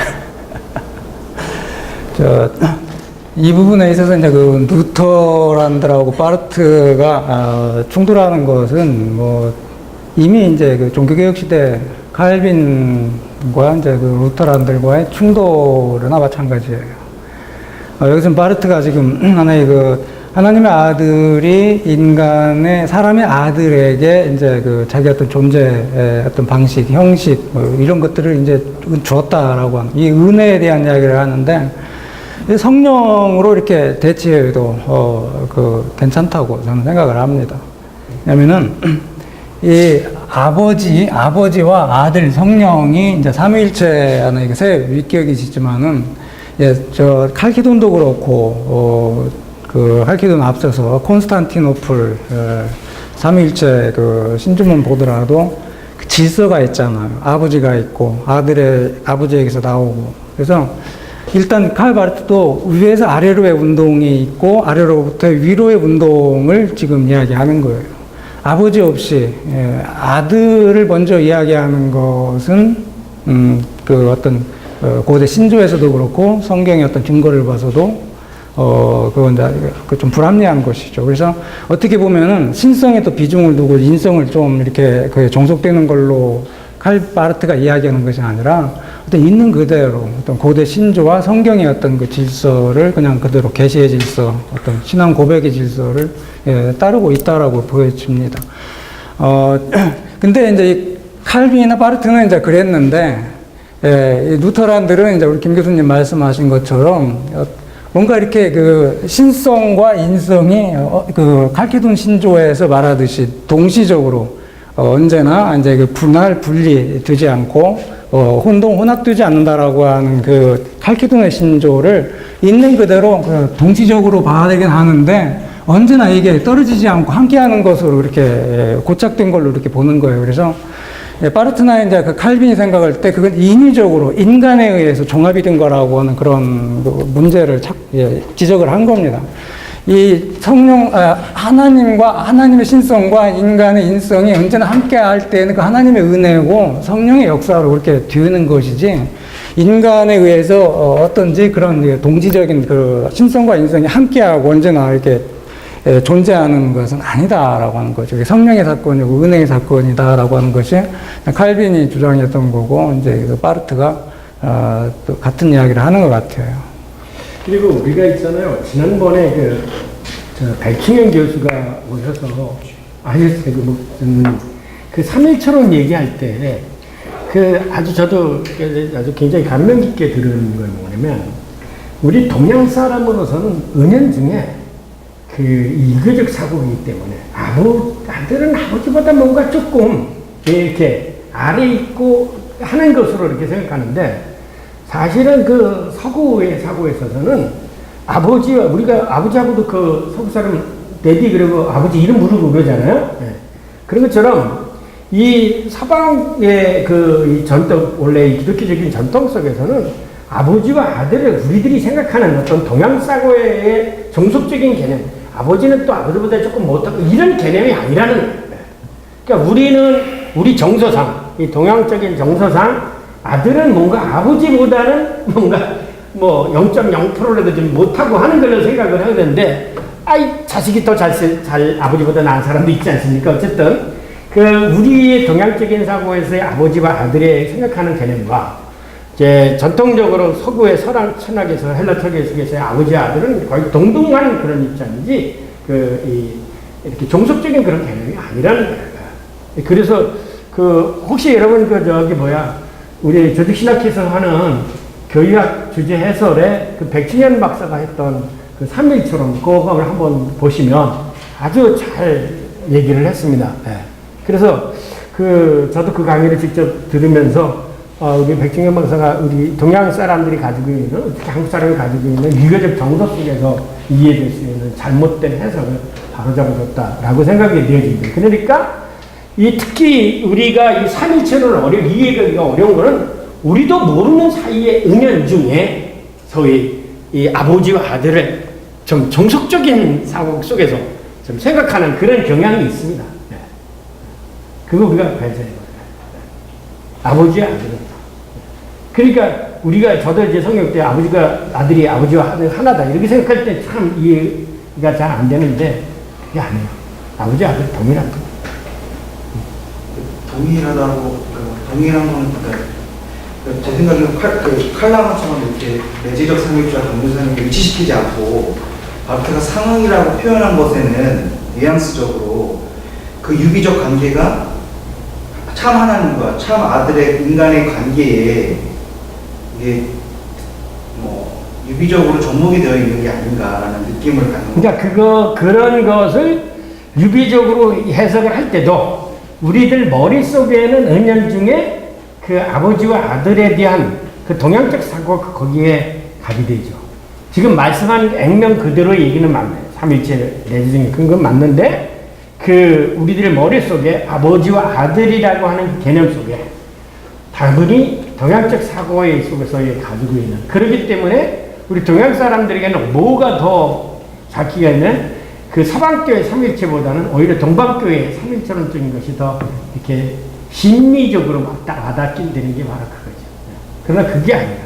이 부분에 있어서 이제 루터란들하고 바르트가 충돌하는 것은 이미 이제 종교개혁 시대 칼빈과 이제 루터란들과의 충돌이나 마찬가지예요. 여기서는 바르트가 지금 하나님의 아들이 사람의 아들에게 이제 자기 어떤 존재의 어떤 방식, 형식, 이런 것들을 이제 주었다라고 하는 이 은혜에 대한 이야기를 하는데 성령으로 이렇게 대체해도 괜찮다고 저는 생각을 합니다. 왜냐면은 이 아버지와 아들, 성령이 이제 삼위일체 하는 새 위격이시지만은 칼키돈도 그렇고 칼키돈 앞서서 콘스탄티노플 삼위일체 신주문 보더라도 질서가 있잖아요. 아버지가 있고 아버지에게서 나오고 그래서 일단 칼 바르트도 위에서 아래로의 운동이 있고 아래로부터 위로의 운동을 지금 이야기하는 거예요. 아버지 없이 아들을 먼저 이야기하는 것은 어떤 고대 신조에서도 그렇고 성경의 어떤 증거를 봐서도 그건 좀 불합리한 것이죠. 그래서 어떻게 보면은 신성에 또 비중을 두고 인성을 좀 이렇게 종속되는 걸로 칼 바르트가 이야기하는 것이 아니라 어떤 있는 그대로 어떤 고대 신조와 성경의 어떤 그 질서를 그냥 그대로 계시의 질서, 어떤 신앙 고백의 질서를 따르고 있다라고 보여집니다. 근데 이제 칼빈이나 바르트는 이제 그랬는데, 이 루터란들은 이제 우리 김 교수님 말씀하신 것처럼 뭔가 이렇게 신성과 인성이 칼키돈 신조에서 말하듯이 동시적으로 언제나 이제 분리되지 않고 혼합되지 않는다라고 하는 칼키돈의 신조를 있는 그대로 동시적으로 봐야 되긴 하는데 언제나 이게 떨어지지 않고 함께하는 것으로 이렇게 고착된 걸로 이렇게 보는 거예요. 그래서 파르트나의 이제 그 칼빈이 생각할 때 그건 인위적으로 인간에 의해서 종합이 된 거라고 하는 그런 문제를 지적을 한 겁니다. 이 성령, 하나님과 하나님의 신성과 인간의 인성이 언제나 함께 할 때는 그 하나님의 은혜고 성령의 역사로 그렇게 뒤우는 것이지 인간에 의해서 어떤지 그런 동지적인 그 신성과 인성이 함께하고 언제나 이렇게 존재하는 것은 아니다라고 하는 거죠. 성령의 사건이고 은혜의 사건이다라고 하는 것이 칼빈이 주장했던 거고 이제 그 파르트가 또 같은 이야기를 하는 것 같아요. 그리고 우리가 있잖아요. 지난번에 백충현 교수가 오셔서 IS 그 3일처럼 얘기할 때 저도 아주 굉장히 감명 깊게 들은 건 뭐냐면 우리 동양 사람으로서는 은연중에 그 이교적 사고이기 때문에 아들은 아버지보다 뭔가 조금 이렇게 아래 있고 하는 것으로 이렇게 생각하는데 사실은 그 서구의 사고에 있어서는 우리가 아버지하고도 그 서구 사람 데디 그리고 아버지 이름 부르고 그러잖아요. 네. 그런 것처럼 이 서방의 이 전통, 원래 이 기독교적인 전통 속에서는 아버지와 아들을 우리들이 생각하는 어떤 동양 사고의 종속적인 개념, 아버지는 또 아버지보다 조금 못하고 이런 개념이 아니라는 거예요. 그러니까 우리 정서상, 이 동양적인 정서상 아들은 뭔가 아버지보다는 뭔가 0.0%라도 좀 못하고 하는 걸로 생각을 하는데, 자식이 더 아버지보다 나은 사람도 있지 않습니까? 어쨌든, 우리의 동양적인 사고에서의 아버지와 아들의 생각하는 개념과, 이제 전통적으로 서구의 철학에서, 헬라 철학 속에서의 아버지와 아들은 거의 동등한 그런 입장이지, 이렇게 종속적인 그런 개념이 아니라는 거예요. 그래서, 혹시 여러분, 우리 조직신학회에서 하는 교의학 주제 해설에 백충현 박사가 했던 그 3일처럼 그걸 한번 보시면 아주 잘 얘기를 했습니다. 네. 그래서 저도 그 강의를 직접 들으면서 우리 백충현 박사가 우리 동양 사람들이 가지고 있는, 특히 한국 사람이 가지고 있는 유교적 정서 속에서 이해될 수 있는 잘못된 해석을 바로잡아줬다라고 생각이 되어집니다. 그러니까 특히 우리가 이 3일체를 이해하기가 어려운 거는 우리도 모르는 사이의 은연중에 소위 이 아버지와 아들을 좀 종속적인 사고 속에서 좀 생각하는 그런 경향이 있습니다. 네. 그거 우리가 발견해야 돼요. 아버지와 아들은. 그러니까 저도 이제 성경 때 아들이 아버지와 아들 하나다 이렇게 생각할 때 참 이해가 잘 안 되는데 그게 아니에요. 아버지와 아들 동일합니다. 동일한 건, 제 생각에는 칼라마처럼 이렇게 내재적 상입과 동물 상입을 위치시키지 않고, 바르트가 상응이라고 표현한 것에는 뉘앙스적으로 그 유기적 관계가 참 하나님과 참 아들의 인간의 관계에 이게 유기적으로 접목이 되어 있는 게 아닌가라는 느낌을 갖는 거예요. 그러니까 그런 것을 유기적으로 해석을 할 때도 우리들 머릿속에는 은연중에 그 아버지와 아들에 대한 그 동양적 사고가 거기에 가비되죠. 지금 말씀한 액면 그대로 얘기는 맞네요. 삼일체 내재적인 근거는 맞는데 우리들의 머릿속에 아버지와 아들이라고 하는 개념 속에 다분히 동양적 사고의 속에서 가지고 있는, 그렇기 때문에 우리 동양 사람들에게는 뭐가 더 잡히가 있는 서방교회 삼일체보다는 오히려 동방교회의 삼일체론적인 것이 더 이렇게 심미적으로 와닿게 되는 게 바로 그거죠. 그러나 그게 아니라.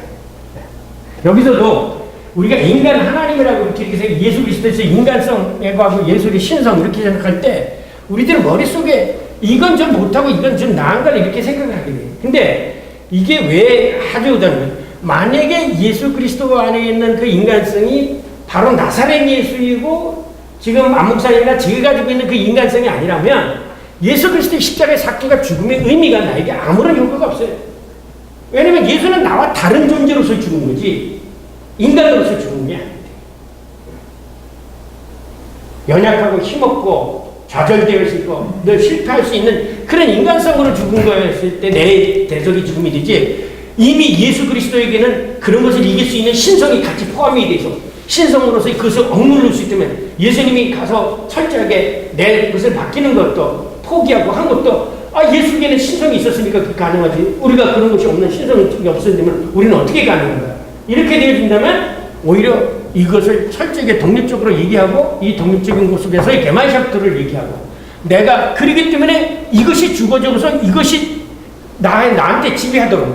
여기서도 우리가 인간 하나님이라고 이렇게 예수 그리스도에서 인간성하고 예수의 신성 이렇게 생각할 때 우리들 머릿속에 이건 좀 못하고 이건 좀 나은 걸 이렇게 생각을 하게 돼요. 근데 이게 왜 아주 만약에 예수 그리스도 안에 있는 그 인간성이 바로 나사렛 예수이고 지금 안 목사님이나 제가 가지고 있는 그 인간성이 아니라면 예수 그리스도의 십자가의 사건과 죽음의 의미가 나에게 아무런 효과가 없어요. 왜냐면 예수는 나와 다른 존재로서 죽은 거지 인간으로서 죽은 게 아닌데, 연약하고 힘없고 좌절되어 있고 늘 실패할 수 있는 그런 인간성으로 죽은 거였을 때 내 대적이 죽음이 되지, 이미 예수 그리스도에게는 그런 것을 이길 수 있는 신성이 같이 포함이 돼서 신성으로서 그것을 억누를 수 있다면 예수님이 가서 철저하게 내 것을 바뀌는 것도 포기하고 한 것도 예수에게는 신성이 있었으니까 그게 가능하지. 우리가 그런 것이 없는 신성이 없었으면 우리는 어떻게 가능한가. 이렇게 되어진다면 오히려 이것을 철저하게 독립적으로 얘기하고 이 독립적인 것 속에서의 개만샵들을 얘기하고 내가 그러기 때문에 이것이 주거적으로서 이것이 나한테 지배하도록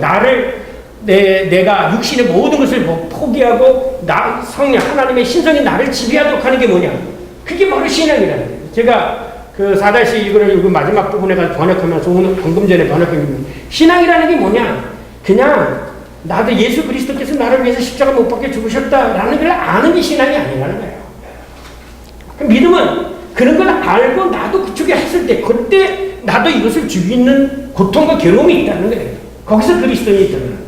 내가 육신의 모든 것을 포기하고 성령 하나님의 신성이 나를 지배하도록 하는 게 뭐냐. 그게 바로 신앙이라는 거예요. 제가 그 4-1 이거를 마지막 부분에 가서 번역하면서 오늘 방금 전에 번역했는데 신앙이라는 게 뭐냐. 그냥 나도 예수 그리스도께서 나를 위해서 십자가 못 박혀 죽으셨다라는 걸 아는 게 신앙이 아니라는 거예요. 믿음은 그런 걸 알고 나도 그쪽에 했을 때 그때 나도 이것을 죽이는 고통과 괴로움이 있다는 거예요. 거기서 그리스도인이 있다는 거예요.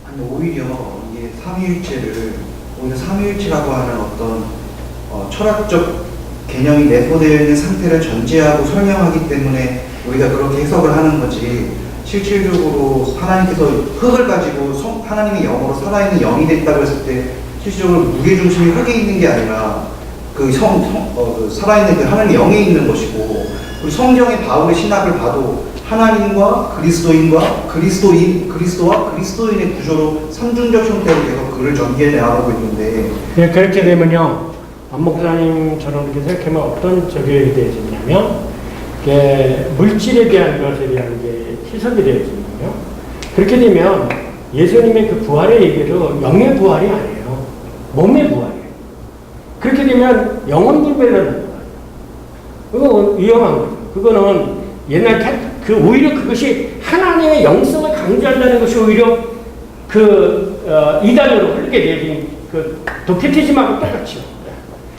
아니, 오히려 이게 삼위일체를 오히려 삼위일체라고 하는 어떤 철학적 개념이 내포되어 있는 상태를 전제하고 설명하기 때문에 우리가 그렇게 해석을 하는 거지. 실질적으로 하나님께서 흙을 가지고 하나님의 영으로 살아있는 영이 됐다고 했을 때 실질적으로 무게중심이 흙에 있는 게 아니라 살아있는 그 하나님의 영에 있는 것이고, 우리 성경의 바울의 신학을 봐도 하나님과 그리스도인과 그리스도와 그리스도인의 구조로 삼중적 형태로 계속 글을 전개해 나가고 있는데, 네, 그렇게 되면요, 안 목사님처럼 이렇게 생각하면 어떤 적용이 되어지냐면 물질에 대한 것에 대한 게 희석이 되어지거든요. 그렇게 되면 예수님의 그 부활의 얘기도 영의 부활이 아니에요. 몸의 부활이에요. 그렇게 되면 영혼불배라는 거예요. 그거 위험한 거죠. 그거는 오히려 그것이 하나님의 영성을 강조한다는 것이 오히려 이단으로 흐르게 되어진 도케티즘하고 똑같죠.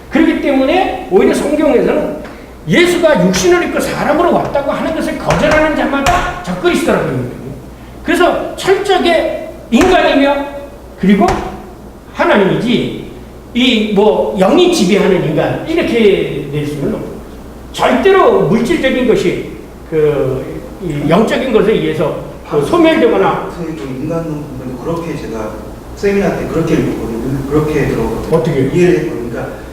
그렇기 때문에 오히려 성경에서는 예수가 육신을 입고 사람으로 왔다고 하는 것을 거절하는 자마다 적그리스도라고 합니다. 그래서 철저하게 인간이며 그리고 하나님이지 영이 지배하는 인간 이렇게 낼 수는 없는 거죠. 절대로 물질적인 것이 이 영적인 것에 의해서 소멸되거나 인간 부분도 그렇게 제가 세미나 때 그렇게 읽었거든요. 그렇게 들었거든요. 어떻게 이해를 했거든요. 그러니까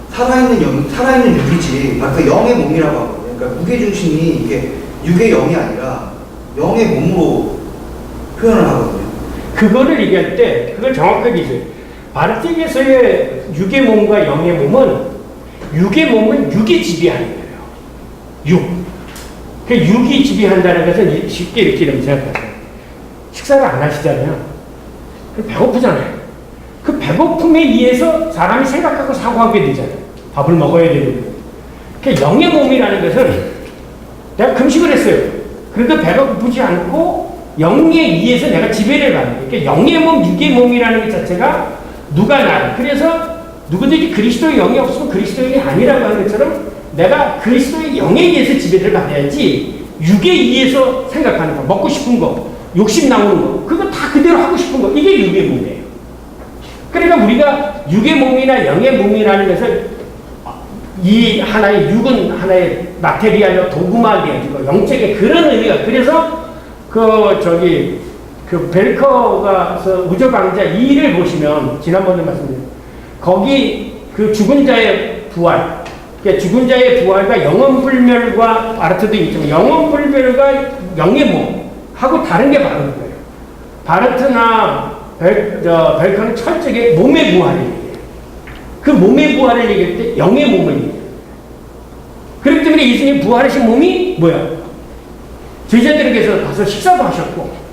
살아있는 육이지, 아까 영의 몸이라고 하거든요. 그러니까 무게중심이 이게 육의 영이 아니라 영의 몸으로 표현을 하거든요. 그거를 얘기할 때 그걸 정확하게 있어요. 바르텍에서의 육의 몸과 영의 몸은 육이 지배하는 거예요. 그 육이 지배한다는 것은 쉽게 이렇게 생각하세요. 식사를 안 하시잖아요. 배고프잖아요. 그 배고픔에 의해서 사람이 생각하고 사고하게 되잖아요. 밥을 먹어야 되는 거예요. 영의 몸이라는 것은 내가 금식을 했어요. 그래도 배가 고프지 않고 영에 의해서 내가 지배를 받는 거예요. 그러니까 영의 몸, 육의 몸이라는 것 자체가 그래서 누구든지 그리스도의 영이 없으면 그리스도인이 아니라고 하는 것처럼 내가 그리스도의 영에 의해서 지배를 받아야지 육에 의해서 생각하는 거, 먹고 싶은 거, 욕심 나오는 거, 그거 다 그대로 하고 싶은 거, 이게 육의 몸이에요. 그러니까 우리가 육의 몸이나 영의 몸이라는 것을 육은 하나의 마테리알로 도구만 되어지고 영적의 그런 의미가, 그래서 벨커가 우주강자 2를 보시면 지난번에 말씀드렸죠. 거기 죽은 자의 부활, 그러니까 죽은 자의 부활과 영혼불멸과 바르트도 있지만 영혼불멸과 영의 몸하고 다른 게 바르는 거예요. 바르트나 벨커는 철저하게 몸의 부활을 얘기해요. 그 몸의 부활을 얘기할 때 영의 몸을 얘기해요. 그렇기 때문에 예수님 부활하신 몸이 뭐야? 제자들에게서 가서 식사도 하셨고.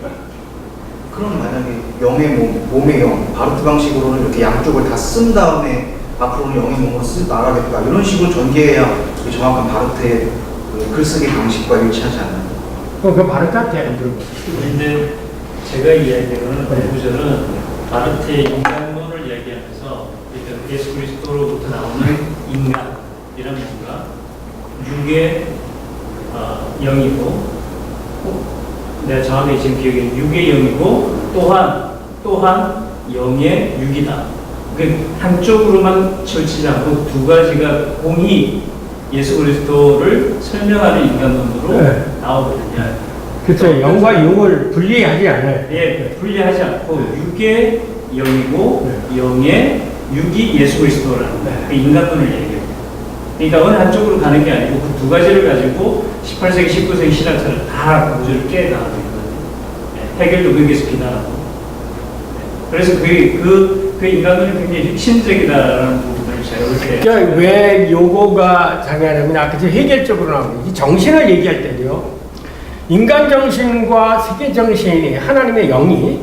그럼 만약에 영의 몸의 영, 바르트 방식으로는 이렇게 양쪽을 다 쓴 다음에 앞으로는 영의 몸으로 나가겠다, 이런 식으로 전개해야 정확한 바르트의 글쓰기 방식과 일치하지 않나요? 그 바르트한테 안 들어보세요. 그런데 제가 이야기하는 구절은 바르트의 인간론을 이야기하면서 예수 그리스도로부터 나오는 인간이란 뭔가 육의 영이고, 내가 정확히 지금 기억에 육의 영이고 또한 영의 육이다. 그러니까 한쪽으로만 절치지 않고 두 가지가 공히 예수 그리스도를 설명하는 인간론으로 나오거든요. 그렇죠. 영과 육을 분리하지 않아요. 분리하지 않고 육의 영이고 영의 육이 예수 그리스도라는 거예요. 그 인간론을 얘기해요. 그러니까 어느 한쪽으로 가는 게 아니고 그 두 가지를 가지고 18세기, 19세기 신학자는 다 구조를 깨나가고 있거든요. 해결도 거기서 비난하고. 그래서 그 인간론이 굉장히 핵심적이다라는 부분을 제가 볼 때. 그러니까 왜 요거가 장애하냐면 아까 제 해결적으로 나오는 이 정신을 얘기할 때도요. 인간 정신과 세계 정신이 하나님의 영이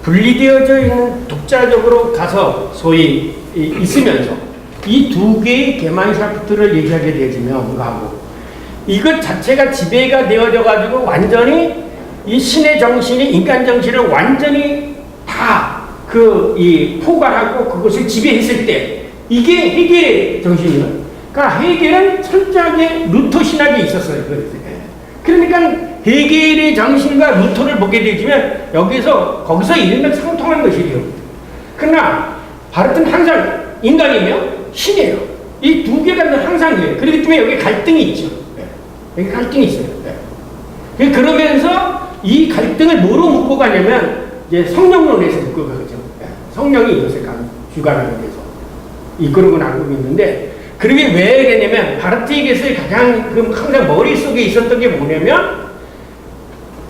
분리되어져 있는 독자적으로 가서 소위 있으면서 이 두 개의 개만샤프트를 얘기하게 되어지면 하고 이것 자체가 지배가 되어져 가지고 완전히 이 신의 정신이 인간 정신을 완전히 다 이 포괄하고 그것을 지배했을 때 이게 해결의 정신이에요. 그러니까 해결은 철저하게 루터 신학에 있었어요. 그러니까 해결의 정신과 루터를 보게 되지만 거기서 이르면 상통한 것이에요. 그러나 바르트는 항상 인간이며 신이에요. 이 두 개가 항상 이에요. 그렇기 때문에 여기 갈등이 있죠. 여기 갈등이 있어요. 그러면서 이 갈등을 뭐로 묶고 가냐면 이제 성령론에서 묶고 가죠. 성령이 이것을 주관하기 위해서 이끌고 나가고 있는데 그러게 왜 그러냐면 바르트에게서 가장 항상 머릿속에 있었던 게 뭐냐면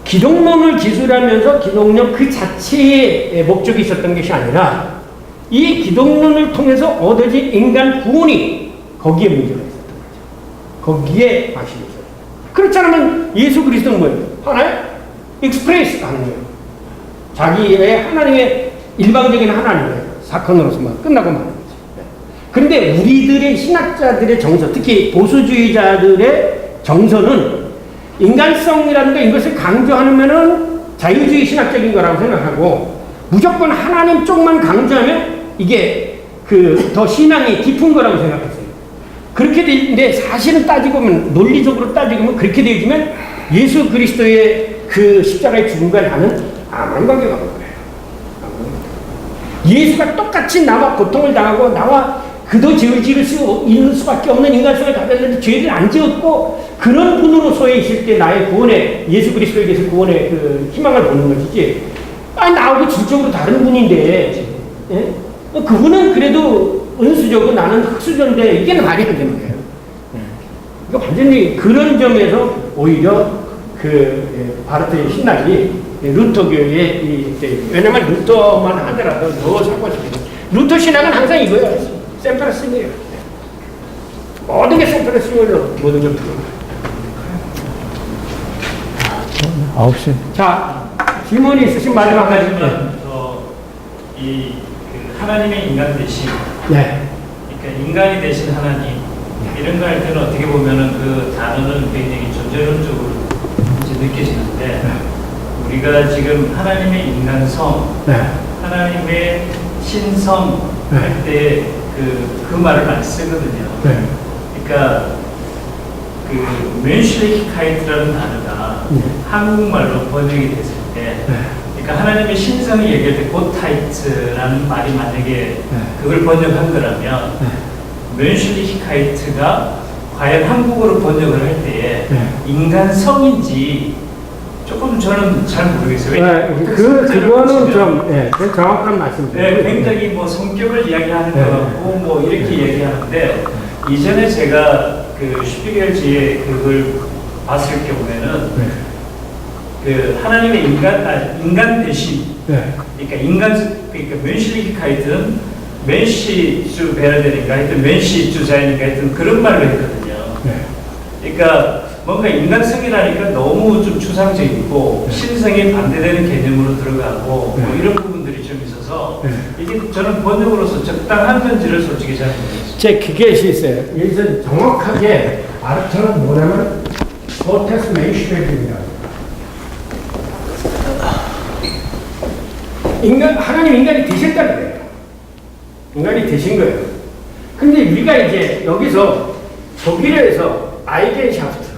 기독론을 기술하면서 기독론 그 자체의 목적이 있었던 것이 아니라 이 기독론을 통해서 얻어진 인간 구원이 거기에 문제가 있었던 거죠. 거기에 맛이 있어요. 그렇지 않으면 예수 그리스도는 뭐예요? 하나의 익스프레스 하는 거예요. 자기의 하나님의 일방적인 하나님의 사건으로서만 끝나고 마는 거죠. 그런데 우리들의 신학자들의 정서, 특히 보수주의자들의 정서는 인간성이라는 거 이것을 강조하면은 자유주의 신학적인 거라고 생각하고 무조건 하나님 쪽만 강조하면 이게 더 신앙이 깊은 거라고 생각했어요. 그렇게 되는데 사실은 따지고 보면 논리적으로 따지고 보면 그렇게 되지만 예수 그리스도의 그 십자가의 죽음과 나는 아무런 관계가 없는 거예요. 예수가 똑같이 나와 고통을 당하고 나와 그도 죄를 지을 수 있는 수밖에 없는 인간성을 가졌는데 죄를 안 지었고 그런 분으로서에 있을 때 나의 구원에 예수 그리스도에게서 구원의 그 희망을 보는 것이지 나하고 질적으로 다른 분인데 예? 그분은 그래도 은수저고 나는 흑수저인데 이게 말이 안 되는 거예요. 이거 완전히 그런 점에서 오히려 바르트의 신학이 루터교의 왜냐면 루터만 하더라도 더 상관없어요. 루터 신학은 항상 이거예요. 샘플러스이에요. 모든 게 샘플러스로 모든 걸 들어가요. 9시. 자, 질문이 있으신 마지막 가지만. 하나님의 인간 대신. 네. 그러니까 인간이 대신 하나님. 이런 거 할 때는 어떻게 보면은 그 단어는 굉장히 존재론적으로 이제 느껴지는데 우리가 지금 하나님의 인간성, 하나님의 신성 할 때 그 말을 많이 쓰거든요. 그러니까 멘슐리히카이트라는 단어가 한국말로 번역이 됐을 때 그러니까 하나님의 신성이 얘기할 때 고타이트라는 말이 만약에 그걸 번역한 거라면 멘슐리히카이트가 과연 한국어로 번역을 할 때에 인간성인지 조금 저는 잘 모르겠어요. 그거는 좀 정확한 말씀이죠. 굉장히 뭐 성격을 이야기하는 것 같고 뭐 이렇게 얘기하는데 이전에 제가 슈피겔지에 그걸 봤을 경우에는 하나님의 인간 대신 그러니까 멘슐리히카이트는 멘시주 베라데니까 하여튼 멘시주 자이니까 하여튼 그런 말을 했거든요. 그러니까 뭔가 인간성이라니까 너무 좀 추상적이고 신성에 반대되는 개념으로 들어가고 뭐 이런 부분들이 좀 있어서 이게 저는 번역으로서 적당한 건지를 솔직히 잘 모르겠어요. 그게 있어요. 여기서 정확하게 아르처는 뭐냐면 포테스 메이슈베입니다. 하나님 인간이 되셨다는 거예요. 인간이 되신 거예요. 근데 우리가 이제 여기서 독일어에서 아이겐샤프트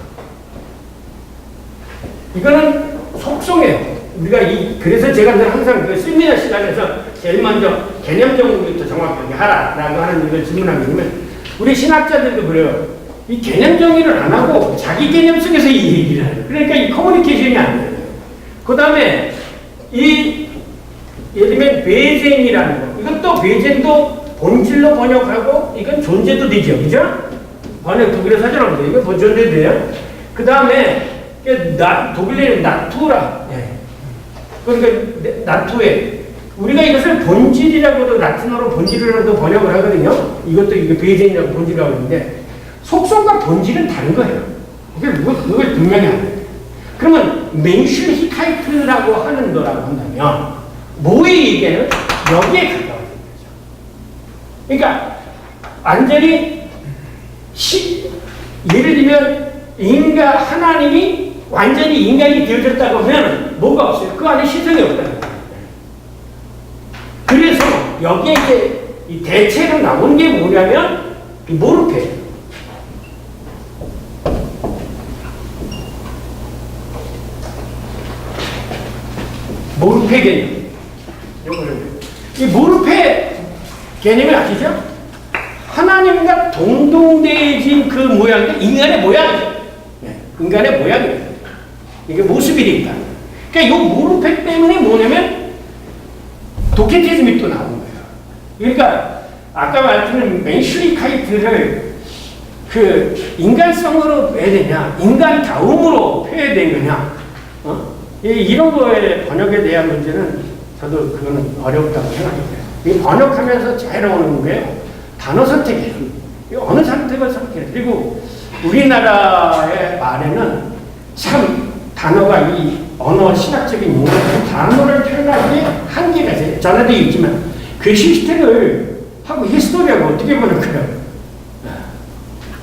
이거는 속성이에요. 우리가 그래서 제가 항상 그 세미나 시간에서 제일 먼저 개념적으로부터 정확하게 하라라고 하는 이걸 질문한 게 있으면 우리 신학자들도 그래요. 이 개념 정의를 안 하고 자기 개념 속에서 이 얘기를 해요. 그러니까 이 커뮤니케이션이 안 돼요. 그 다음에 예를 들면 베젠이라는 거. 이것도 베젠도 본질로 번역하고 이건 존재도 되죠. 그죠? 번역 독일어 사전하고 이거 존재도 돼요. 그 다음에 독일어는 나투라. 예. 그러니까 나투에 우리가 이것을 본질이라고도 라틴어로 본질이라고도 번역을 하거든요. 이것도 이게 베이젠이라고 본질이라고 하는데 속성과 본질은 다른 거예요. 그걸 분명히 알아야 돼요. 그러면 멘슐히카이트라고 하는 거라고 한다면 뭐의 얘기는 여기에 가까워지는 거죠. 그러니까 완전히 예를 들면 하나님이 완전히 인간이 되어졌다고 하면 뭐가 없어요. 그 안에 시선이 없다는 거예요. 그래서 여기에 이제 이 대체로 나온 게 뭐냐면 이 모르페. 모르페 개념. 이 모르페 개념이 아시죠? 하나님과 동등대해진 그 모양이 인간의 모양이죠. 인간의 모양이에요. 이게 모습이니까. 그러니까 이 모르페 때문에 뭐냐면 도케티즘이 또 나오는 거예요. 그러니까 아까 말씀드린 멘슐히카이트를 그 인간성으로 해야 되냐, 인간다움으로 표현해야 되느냐, 이런 거에 번역에 대한 문제는 저도 그거는 어렵다고 생각해요. 이 번역하면서 자유로운 거예요. 단어 선택이에요. 어느 선택을 선택해요. 그리고 우리나라의 말에는 참 단어가 이 언어 신학적인 용어 단어를 표현하기에 한계가 있어요. 전에도 있지만 그 시스템을 하고 히스토리하고 어떻게 번역해요?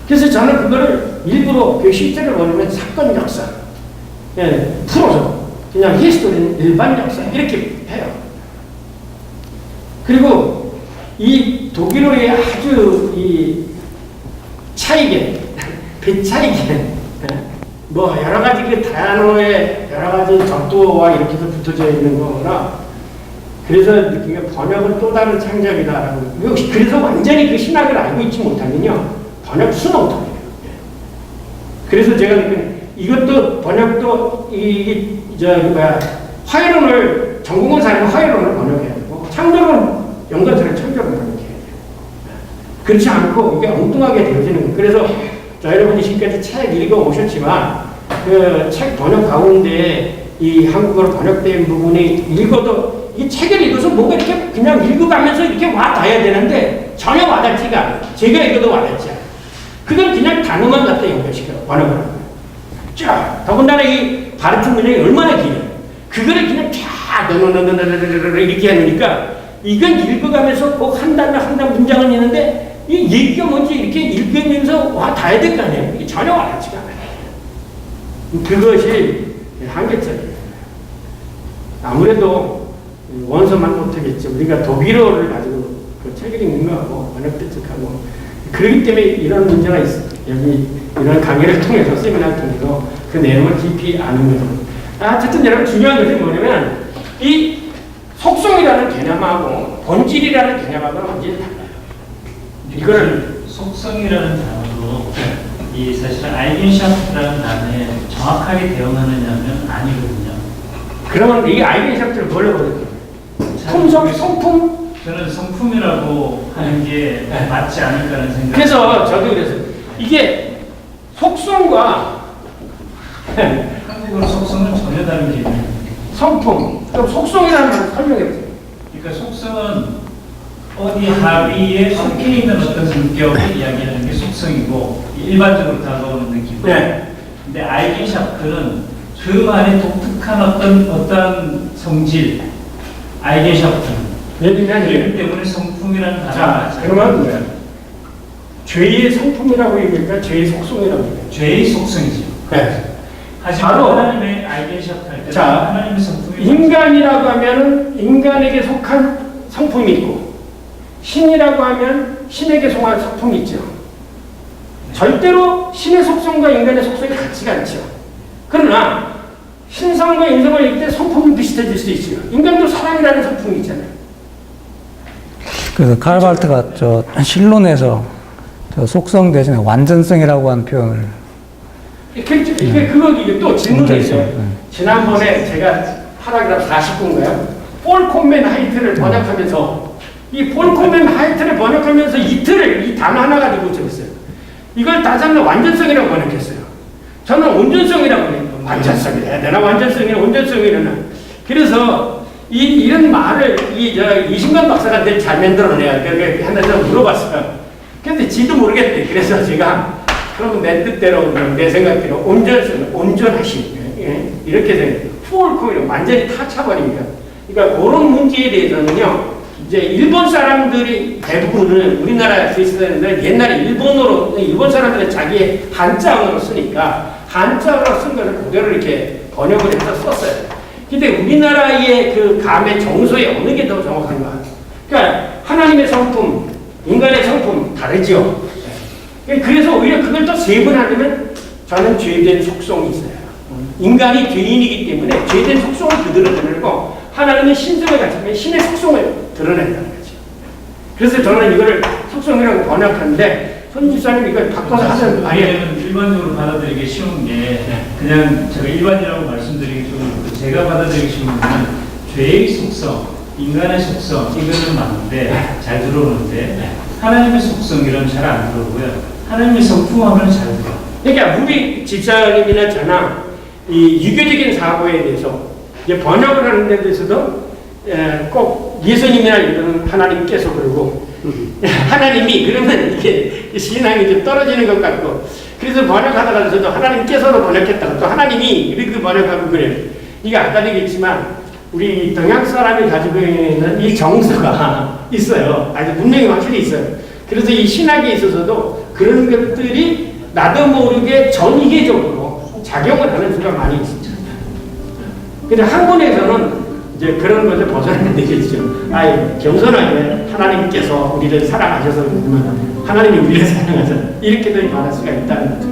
그래서 저는 그거를 일부러 그 시스템을 버리면 사건 역사 풀어서 그냥 히스토리는 일반 역사 이렇게 해요. 그리고 이 독일어의 아주 이 차이게 배차이게 뭐 여러 가지 그 단어의 여러 가지 적도와 이렇게 해서 붙어져 있는 거나 그래서 느낀 게 번역은 또 다른 창작이다라고. 그래서 완전히 그 신학을 알고 있지 못하면요 번역 수능통이에요. 그래서 제가 느낀 이것도 번역도 화해론을 전공을 사면 화해론을 번역해야 되고 창조론 연관선을 창조론을 번역해야 돼요. 그렇지 않고 이게 엉뚱하게 되어지는 거예요. 그래서 여러분이 지금까지 책 읽어오셨지만 그 책 번역 가운데 이 한국어로 번역된 부분이 읽어도 이 책을 읽어서 뭔가 이렇게 그냥 읽어가면서 이렇게 와닿아야 되는데 전혀 와닿지가 않아요. 제가 읽어도 와닿지 않아요. 그건 그냥 단어만 갖다 연결시켜요. 번역을 하는 거예요. 쫙 더군다나 이 바르트 문장이 얼마나 길어요. 그거를 그냥 쫙 이렇게 하니까 이건 읽어가면서 꼭 한 단어 한 단어 문장은 있는데 이 얘기가 뭔지 이렇게 읽으면서 와닿아야 될 거 아니에요. 이게 전혀 와닿지가 않아요. 그것이 한계점이에요. 아무래도 원서만 못하겠죠. 우리가 독일어를 가지고 그 책을 읽는 거하고 번역 대책하고 그렇기 때문에 이런 문제가 있어요. 여기 이런 강의를 통해서 세미나를 통해서 그 내용을 깊이 아는 거죠. 어쨌든 여러분 중요한 것이 뭐냐면 이 속성이라는 개념하고 본질이라는 개념하고는 완전히 달라요. 이거를 속성이라는 단어도 이 사실 아이겐샤프트라는 단어에 정확하게 대응하느냐면 아니거든요. 그러면 이 아이겐샤프트를 뭘로 보는 품성, 성품? 저는 성품이라고 하는 게 맞지 않을까라는 생각. 그래서 저도 그래서 이게 속성과 한국어로 속성은 전혀 다른 개념입니다. 성품. 그럼 속성이라는 말 설명해 보세요. 그러니까 속성은 어디 하위에 속해 있는 어떤 성격을 이야기하는 게 속성이고 일반적으로 다가오는 느낌. 네. 근데 아이겐샤프트는 그 안에 독특한 어떤 성질, 아이겐샤프트는 예를 들면 그렇기 때문에 성품이라는 단어가 자, 그러면 뭐야? 죄의 성품이라고 얘기할까? 죄의 속성이라고 얘기할까? 죄의 속성이죠. 네. 하지만 바로 하나님의 아이덴샤프트 할 때는 자, 하나님의 성품이 인간이라고 하면은 인간에게 속한 성품이 있고 신이라고 하면 신에게 속한 성품이 있죠. 절대로 신의 속성과 인간의 속성이 같지가 않죠. 그러나 신성과 인성을 읽을 때 성품이 비슷해질 수 있어요. 인간도 사랑이라는 성품이 있잖아요. 그래서 칼발트가 저 신론에서 저 속성 대신에 완전성이라고 하는 표현을 이게 또 질문이 있어요. 지난번에 제가 파라그래프 49인가요? 폴 콘맨 하이트를 번역하면서 이 폴코맨 하이튼을 번역하면서 이틀을 이 단어 하나 가지고 적었어요. 이걸 다자는 완전성이라고 번역했어요. 저는 온전성이라고 번역해요. 완전성이라 내가 완전성이나 온전성이라나. 그래서 이런 말을 이신관 박사가 늘 잘 만들어내야 돼. 하나 좀 물어봤어요. 근데 지도 모르겠대. 그래서 제가 그럼 내 뜻대로 내 생각대로 온전하심 이렇게 돼. 폴코맨을 완전히 다 차버립니다. 그러니까 그런 문제에 대해서는요. 이제 일본 사람들이 대부분은 우리나라 그리스도인들 옛날에 일본 사람들은 자기의 한자어로 쓰니까 한자어로 쓴 것을 그대로 이렇게 번역을 해서 썼어요. 근데 우리나라의 그 감의 정서에 어느 게 더 정확한가? 그러니까 하나님의 성품, 인간의 성품 다르죠. 그래서 오히려 그걸 더 세분하려면 저는 죄된 속성이 있어요. 인간이 죄인이기 때문에 죄된 속성을 그대로 드러내고 하나님의 신성을 가지면 신의 속성을 드러낸다는 거죠. 그래서 저는 이거를 속성이라고 번역하는데 손 집사님 이걸 바꿔서 하자는 아니면 일반적으로 받아들이기 쉬운 게 그냥 제가 일반이라고 말씀드리기 좀 제가 받아들이기 쉬운 거는 죄의 속성, 인간의 속성 이거는 맞는데 잘 들어오는데 하나님의 속성 이런 잘 안 들어오고요. 하나님의 성품하면 잘 들어. 그러니까 우리 집사님이나 저나 이 유교적인 사고에 대해서 이제 번역을 하는 데 대해서도 꼭 예수님이나 이런 하나님께서 그러고 하나님이 그러면 이게 신앙이 좀 떨어지는 것 같고 그래서 번역하다가 저도 하나님께서도 번역했다고 또 하나님이 이렇게 번역하고 그래요. 이게 아까리겠지만 우리 동양 사람이 가지고 있는 이 정서가 있어요. 아주 분명히 확실히 있어요. 그래서 이 신학에 있어서도 그런 것들이 나도 모르게 전이계적으로 작용을 하는 수가 많이 있습니다. 근데 학문에서는 이제 그런 것을 벗어나야 되겠죠. 겸손하게 하나님께서 우리를 사랑하셔서 그러면 하나님이 우리를 사랑하셔서 이렇게도 말할 수가 있다는 거죠.